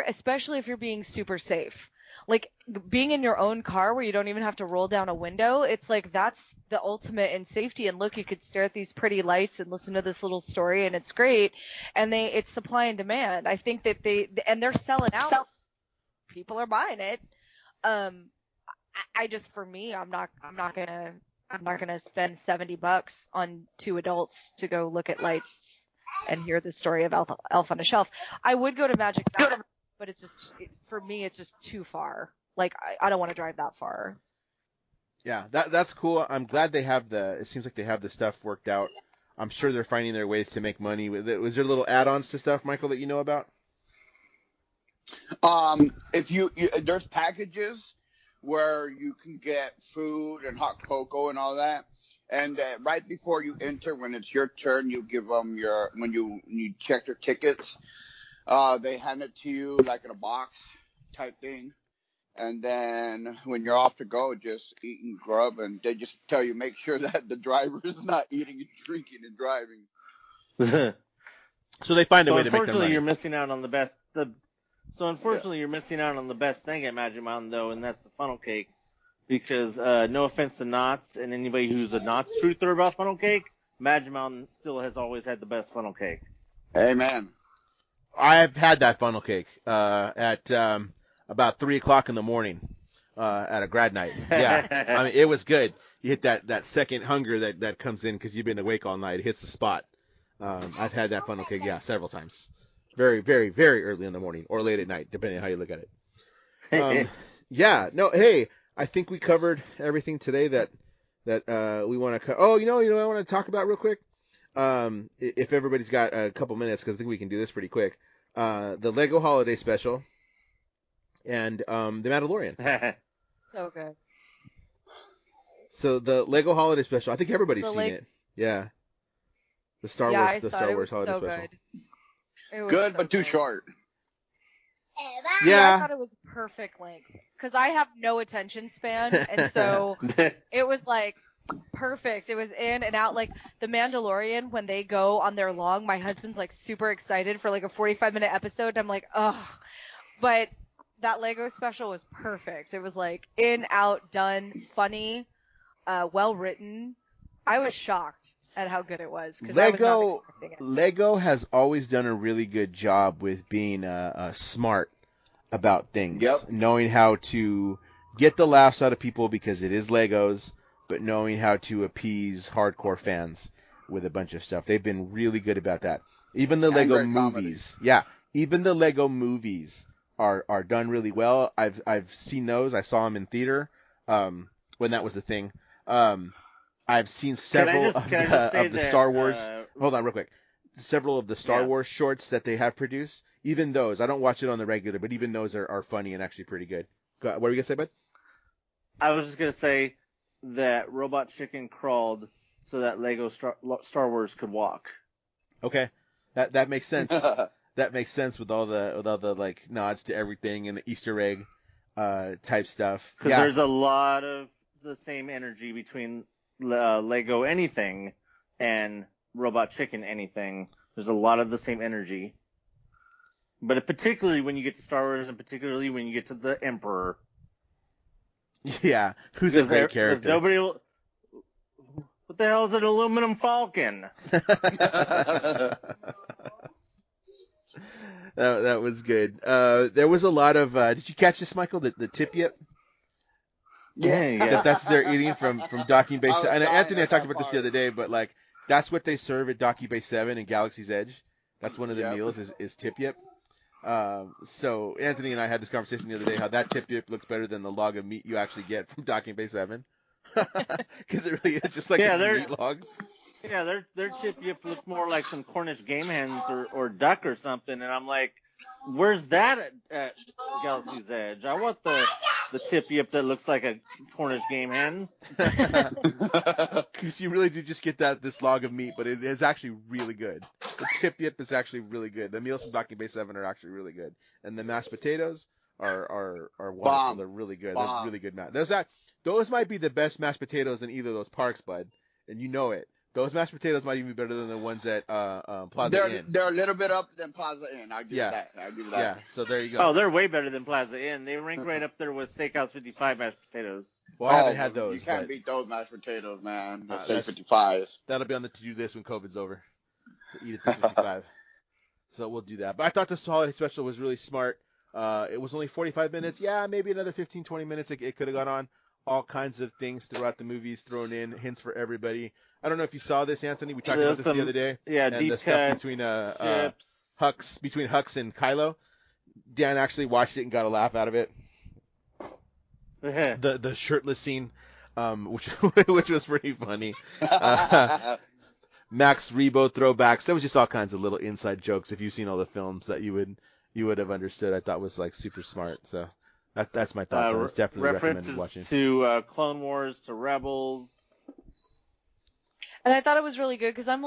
especially if you're being super safe, like being in your own car where you don't even have to roll down a window, it's like that's the ultimate in safety. And look, you could stare at these pretty lights and listen to this little story, and it's great. And it's supply and demand. I think that they're selling out. People are buying it. I just, for me, I'm not gonna spend $70 on 2 adults to go look at lights and hear the story of Elf on a Shelf. I would go to Magic Mountain, but for me, it's just too far. Like, I don't want to drive that far. Yeah, that's cool. I'm glad it seems like they have the stuff worked out. I'm sure they're finding their ways to make money with it. Was there little add-ons to stuff, Michael, that you know about? If there's packages where you can get food and hot cocoa and all that, and right before you enter, when it's your turn, you give them when you check your tickets, they hand it to you like in a box type thing, and then when you're off to go, just eat and grub, and they just tell you make sure that the driver is not eating and drinking and driving. So they find a way to make their money. Unfortunately, you're missing out on the best. You're missing out on the best thing at Magic Mountain, though, and that's the funnel cake. Because, no offense to Knott's and anybody who's a Knott's truther about funnel cake, Magic Mountain still has always had the best funnel cake. Amen. I've had that funnel cake at about 3 o'clock in the morning at a grad night. Yeah, I mean, it was good. You hit that second hunger that comes in because you've been awake all night. It hits the spot. I've had that funnel cake, several times. Very, very, very early in the morning or late at night, depending on how you look at it. I think we covered everything today that we want to cover. Oh, you know what I want to talk about real quick? If everybody's got a couple minutes, because I think we can do this pretty quick. The Lego Holiday Special and the Mandalorian. So good. So the Lego Holiday Special, I think everybody's seen it. Yeah. The Star Wars Holiday Special. Good. Good, but too short. Yeah. I thought it was perfect length because I have no attention span, and so it was like perfect. It was in and out. Like the Mandalorian, when they go on their long, my husband's like super excited for like a 45-minute episode. I'm like, ugh. But that Lego special was perfect. It was like in, out, done, funny, well written. I was shocked at how good it was. Lego has always done a really good job with being smart about things. Yep. Knowing how to get the laughs out of people because it is Legos, but knowing how to appease hardcore fans with a bunch of stuff. They've been really good about that. Even the Lego movies. Comedy. Yeah. Even the Lego movies are done really well. I've seen those. I saw them in theater when that was a thing. I've seen several of the Star Wars. Hold on, real quick. Several of the Star Wars shorts that they have produced. Even those, I don't watch it on the regular, but even those are funny and actually pretty good. What were you gonna say, bud? I was just gonna say that Robot Chicken crawled so that Lego Star Wars could walk. Okay, that makes sense. That makes sense with all the like nods to everything and the Easter egg type stuff. Because there's a lot of the same energy between Lego anything and Robot Chicken anything. There's a lot of the same energy. But particularly when you get to Star Wars, and particularly when you get to the Emperor. Yeah, who's a great character. Nobody will... What the hell is an aluminum falcon? That was good. There was a lot of... did you catch this, Michael? The tip yip? Yeah. That's what they're eating from Docking Bay 7. And Anthony, I talked about this the other day, but like that's what they serve at Docking Bay 7 and Galaxy's Edge. That's one of the meals is tip yip. So Anthony and I had this conversation the other day how that tip yip looks better than the log of meat you actually get from Docking Bay 7. Because it really is just like it's a meat log. Yeah, their tip yip looks more like some Cornish game hens or duck or something, and I'm like, where's that at Galaxy's Edge? I want the tip yip that looks like a Cornish game hen. Because you really do just get this log of meat, but it is actually really good. The tip yip is actually really good. The meals from Docking Bay 7 are actually really good, and the mashed potatoes are wonderful. Bomb. They're really good. Bomb. They're really good. Those might be the best mashed potatoes in either of those parks, bud, and you know it. Those mashed potatoes might even be better than the ones at Plaza Inn. They're a little bit up than Plaza Inn. I give you that. Yeah, so there you go. Oh, they're way better than Plaza Inn. They rank right up there with Steakhouse 55 mashed potatoes. Well, I haven't had those. You can't beat those mashed potatoes, man. The that's 55s. That'll be on the to-do list when COVID's over. To eat at 55. So we'll do that. But I thought this holiday special was really smart. It was only 45 minutes. Yeah, maybe another 15, 20 minutes it could have gone on. All kinds of things throughout the movies thrown in, hints for everybody. I don't know if you saw this, Anthony. We talked about this the other day. Yeah, and deep the stuff cuts, between Hux and Kylo. Dan actually watched it and got a laugh out of it. the shirtless scene, which was pretty funny. Max Rebo throwbacks. There was just all kinds of little inside jokes. If you've seen all the films, that you would have understood. I thought was like super smart. So that's my thoughts on this. Definitely recommended watching. References to Clone Wars, to Rebels. And I thought it was really good because I'm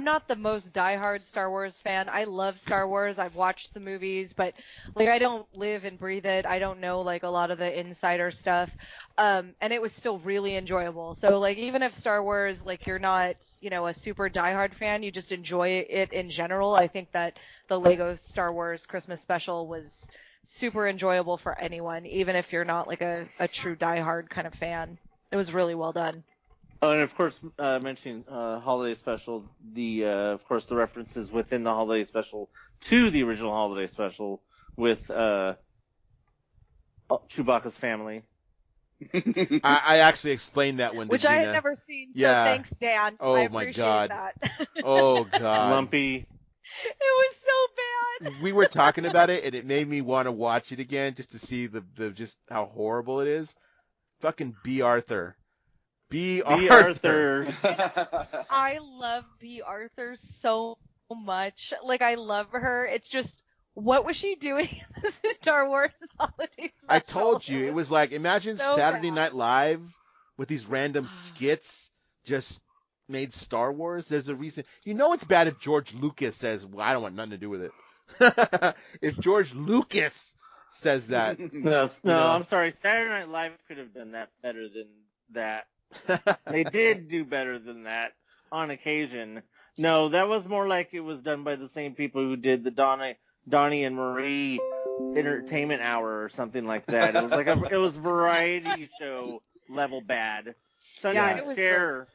not the most diehard Star Wars fan. I love Star Wars. I've watched the movies, but like I don't live and breathe it. I don't know like a lot of the insider stuff. And it was still really enjoyable. So like even if Star Wars, like you're not, a super diehard fan, you just enjoy it in general. I think that the Lego Star Wars Christmas special was super enjoyable for anyone, even if you're not like a true diehard kind of fan. It was really well done. Oh, and of course, mentioning holiday special, of course the references within the holiday special to the original holiday special with Chewbacca's family. I actually explained that one to Which Gina. I had never seen. So yeah. Thanks, Dan. Oh I my appreciate God. That. Oh God. Lumpy. It was so bad. We were talking about it, and it made me want to watch it again just to see the just how horrible it is. Fucking B. Arthur. B. Arthur. I love B. Arthur so much. Like, I love her. It's just, what was she doing in the Star Wars holiday special? I told you. It was like, imagine So Saturday bad. Night Live with these random skits just made Star Wars. There's a reason. It's bad if George Lucas says, well, I don't want nothing to do with it. If George Lucas says that. No, I'm sorry. Saturday Night Live could have done that better than that. They did do better than that on occasion. No, that was more like it was done by the same people who did the Donnie and Marie Entertainment Hour or something like that. It was like it was variety show level bad. It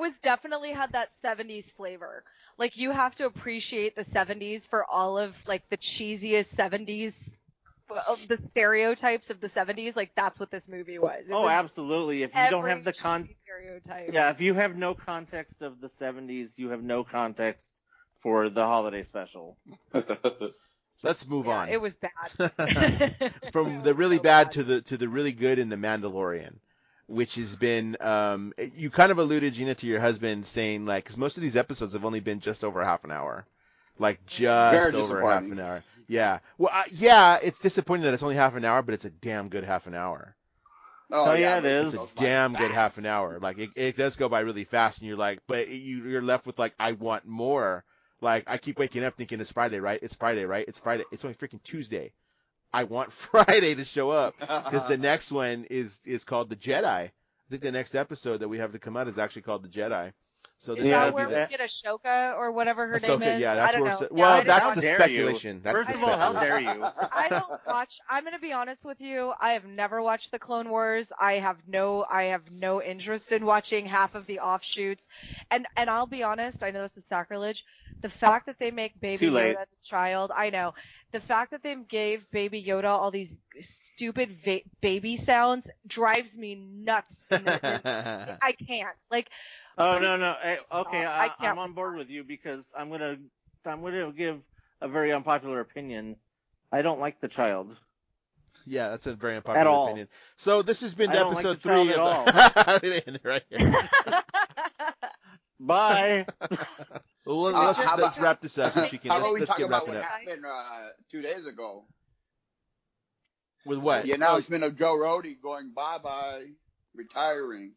was definitely had that 70s flavor. Like, you have to appreciate the 70s for all of like the cheesiest 70s. The stereotypes of the 70s, like that's what this movie was. Absolutely. If you don't have the stereotype. Yeah, if you have no context of the 70s, you have no context for the holiday special. Let's move on. It was bad. From the really bad to the really good in the Mandalorian. which has been you kind of alluded, Gina, to your husband saying like, because most of these episodes have only been just over half an hour, like just over half an hour. Yeah. Well, yeah, it's disappointing that it's only half an hour, but it's a damn good half an hour. Oh yeah, it is. It's a damn good half an hour. Like it does go by really fast, and you're like, but you're left with like, I want more. Like I keep waking up thinking it's Friday, right? It's Friday, right? It's Friday. It's only freaking Tuesday. I want Friday to show up because the next one is called The Jedi. I think the next episode that we have to come out is actually called The Jedi. So is that where we get Ahsoka or whatever her name is? Yeah, that's I don't where. know. Well, Yeah, that's the speculation. That's First of all, how dare you? I don't watch. I'm gonna be honest with you. I have never watched the Clone Wars. I have no interest in watching half of the offshoots. And I'll be honest. I know this is sacrilege. The fact that they make Baby Yoda the child, I know. The fact that they gave Baby Yoda all these stupid baby sounds drives me nuts. I can't. Like. Oh no. Hey, okay, I'm on board with you because I'm gonna give a very unpopular opinion. I don't like the child. Yeah, that's a very unpopular opinion. So this has been episode 3 at all. Right here. Bye. Well, let's wrap this up so she can. How about we let's talk get about wrapping what up. happened 2 days ago? With what? The announcement of Joe Rohde going bye-bye, retiring.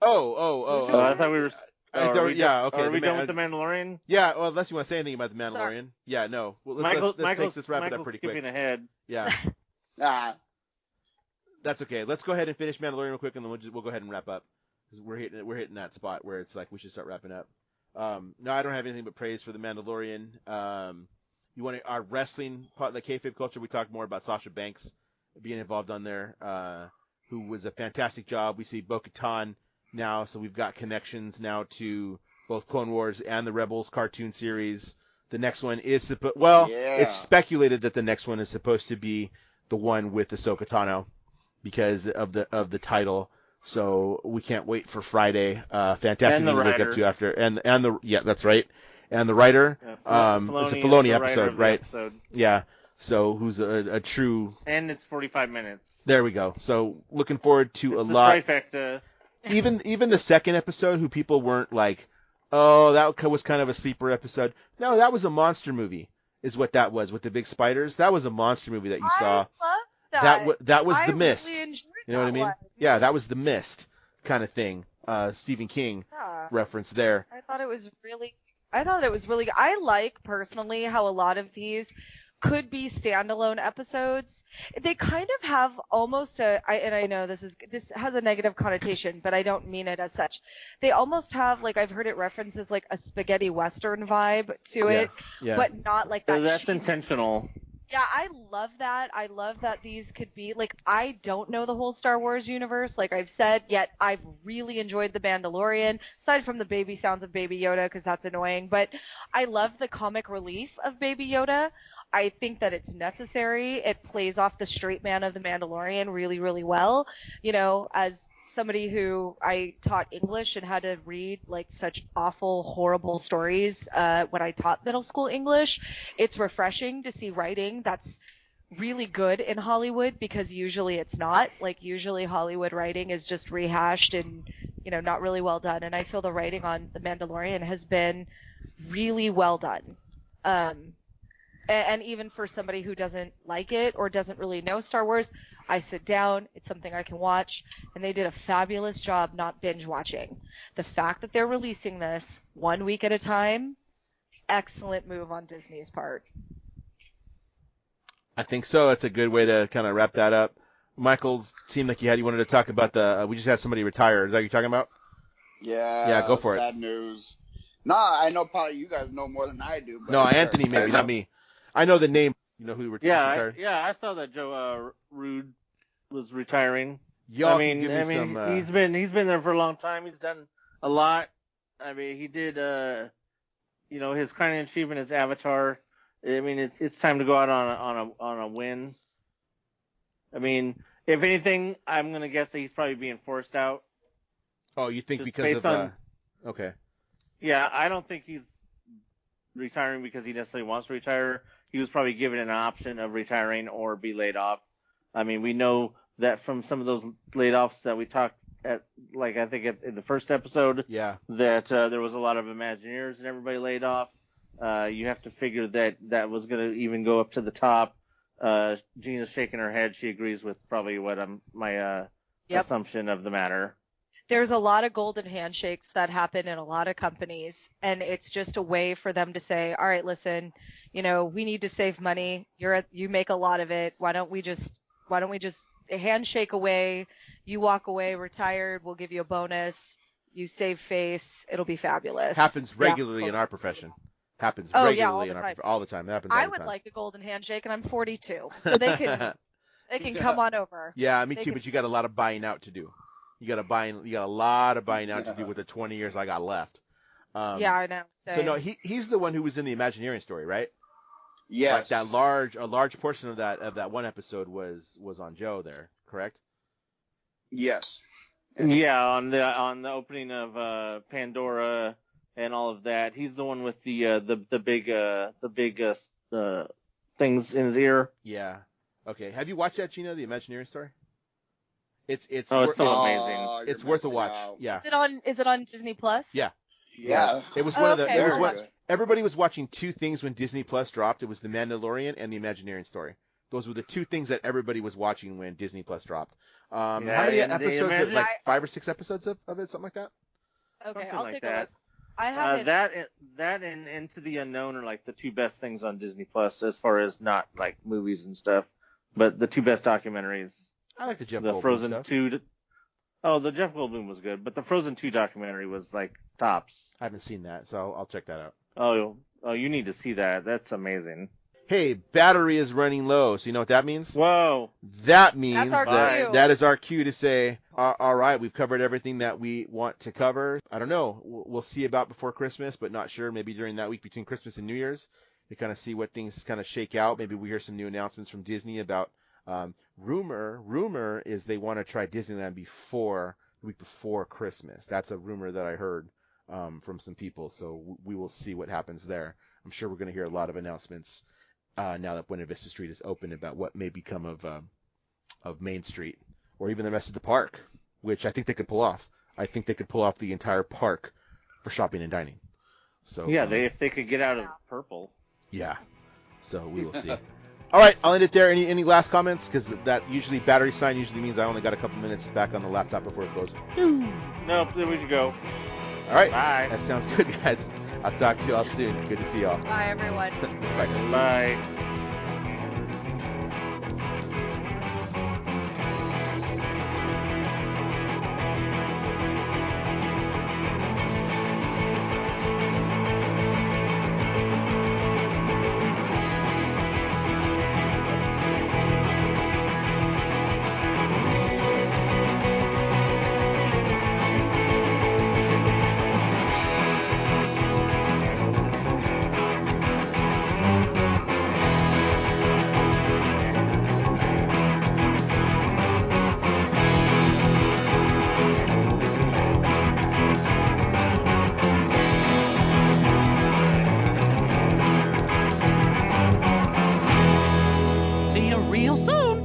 Oh! I thought we were. Okay. Are we done with the Mandalorian? Yeah. Well, unless you want to say anything about the Mandalorian. Sorry. Yeah. No. Well, let's wrap it up pretty quick. Skipping ahead. Yeah. That's okay. Let's go ahead and finish Mandalorian real quick, and then we'll go ahead and wrap up because we're hitting that spot where it's like we should start wrapping up. No, I don't have anything but praise for the Mandalorian. You want our wrestling part, the kayfabe culture? We talked more about Sasha Banks being involved on there, who was a fantastic job. We see Bo-Katan now, so we've got connections now to both Clone Wars and the Rebels cartoon series. The next one is it's speculated that the next one is supposed to be the one with Ahsoka Tano because of the title. So we can't wait for Friday. Fantastic thing to wake up to after that's right. And the writer, it's a Filoni episode, right? Yeah. So who's a true. And it's 45 minutes. There we go. So looking forward to a lot. Trifecta. Even the second episode, who people weren't like, oh, that was kind of a sleeper episode. No, that was a monster movie, is what that was with the big spiders. That was a monster movie that you saw. I loved that. That was The Mist. Really you know what I mean? Yeah, that was The Mist kind of thing. Stephen King reference there. I thought it was really good. I like personally how a lot of these could be standalone episodes. They kind of have almost and I know this has a negative connotation, but I don't mean it as such. They almost have, like, I've heard it referenced as like a spaghetti western vibe to it, but not like that. So that's intentional. Yeah, I love that. I love that these could be, like, I don't know the whole Star Wars universe, like I've said, yet I've really enjoyed The Mandalorian, aside from the baby sounds of Baby Yoda, because that's annoying, but I love the comic relief of Baby Yoda. I think that it's necessary. It plays off the straight man of The Mandalorian really, really well. You know, as somebody who I taught English and had to read like such awful, horrible stories when I taught middle school English, it's refreshing to see writing that's really good in Hollywood, because usually it's not. Like, usually Hollywood writing is just rehashed and, you know, not really well done. And I feel the writing on The Mandalorian has been really well done. And even for somebody who doesn't like it or doesn't really know Star Wars, I sit down, it's something I can watch, and they did a fabulous job not binge watching. The fact that they're releasing this 1 week at a time, excellent move on Disney's part. I think so. That's a good way to kind of wrap that up. Michael, seemed like you wanted to talk about we just had somebody retire. Is that what you're talking about? Yeah, go for it. Sad news. Nah, I know probably you guys know more than I do. But no, Anthony maybe, not me. I know the name. You know who retired? I saw that Joe Rude was retiring. Y'all can give me some. He's been there for a long time. He's done a lot. I mean, he did his crowning achievement as Avatar. I mean, it's time to go out on a win. I mean, if anything, I'm gonna guess that he's probably being forced out. Oh, you think because of okay. Yeah, I don't think he's retiring because he necessarily wants to retire. He was probably given an option of retiring or be laid off. I mean, we know that from some of those laid-offs that we talked at, like I think in the first episode, Yeah. that there was a lot of Imagineers and everybody laid off. You have to figure that was going to even go up to the top. Gina's shaking her head. She agrees with probably what my assumption of the matter. There's a lot of golden handshakes that happen in a lot of companies, and it's just a way for them to say, all right, listen, we need to save money. You make a lot of it. Why don't we just handshake away? You walk away retired. We'll give you a bonus. You save face. It'll be fabulous. Happens regularly in our profession. Happens all regularly the time. All the time. It happens all I the would time. like a golden handshake, and I'm 42, so they can come on over. Yeah, me too. But you got a lot of buying out to do. You got a lot of buying out to do with the 20 years I got left. Yeah, I know. So no, he's the one who was in the Imagineering story, right? Yes. Like a large portion of that one episode was on Joe there, correct? Yes. Yeah, on the opening of Pandora and all of that, he's the one with the big things in his ear. Yeah. Okay. Have you watched that, Gina, the Imagineering story? It's so amazing. It's worth a watch. Yeah. Is it on Disney Plus? Yeah. Yeah. It was one of the. Okay. It was what everybody was watching. Two things when Disney Plus dropped. It was the Mandalorian and the Imagineering story. Those were the two things that everybody was watching when Disney Plus dropped. How many episodes? Like 5 or 6 episodes of it, something like that. Okay, Something I'll like take that. a look. I haven't. That and Into the Unknown are like the two best things on Disney Plus as far as not like movies and stuff, but the two best documentaries. I like the Jeff The Goldblum Frozen stuff. 2. Oh, the Jeff Goldblum was good, but the Frozen 2 documentary was like tops. I haven't seen that, so I'll check that out. Oh, you need to see that. That's amazing. Hey, battery is running low. So you know what that means? Whoa. That means That's our cue. that is our cue to say, all right, we've covered everything that we want to cover. I don't know. We'll see about before Christmas, but not sure. Maybe during that week between Christmas and New Year's to kind of see what things kind of shake out. Maybe we hear some new announcements from Disney about rumor is they want to try Disneyland the week before Christmas. That's a rumor that I heard from some people. So we will see what happens there. I'm sure we're going to hear a lot of announcements now that Buena Vista Street is open about what may become of Main Street or even the rest of the park, which I think they could pull off. I think they could pull off the entire park for shopping and dining. So yeah, if they could get out of purple. Yeah. So we will see. All right, I'll end it there. Any last comments? Because that battery sign usually means I only got a couple minutes back on the laptop before it goes. No, then we should go. All right. Bye. That sounds good, guys. I'll talk to you all soon. Good to see y'all. Bye, everyone. Bye. Bye. See you real soon.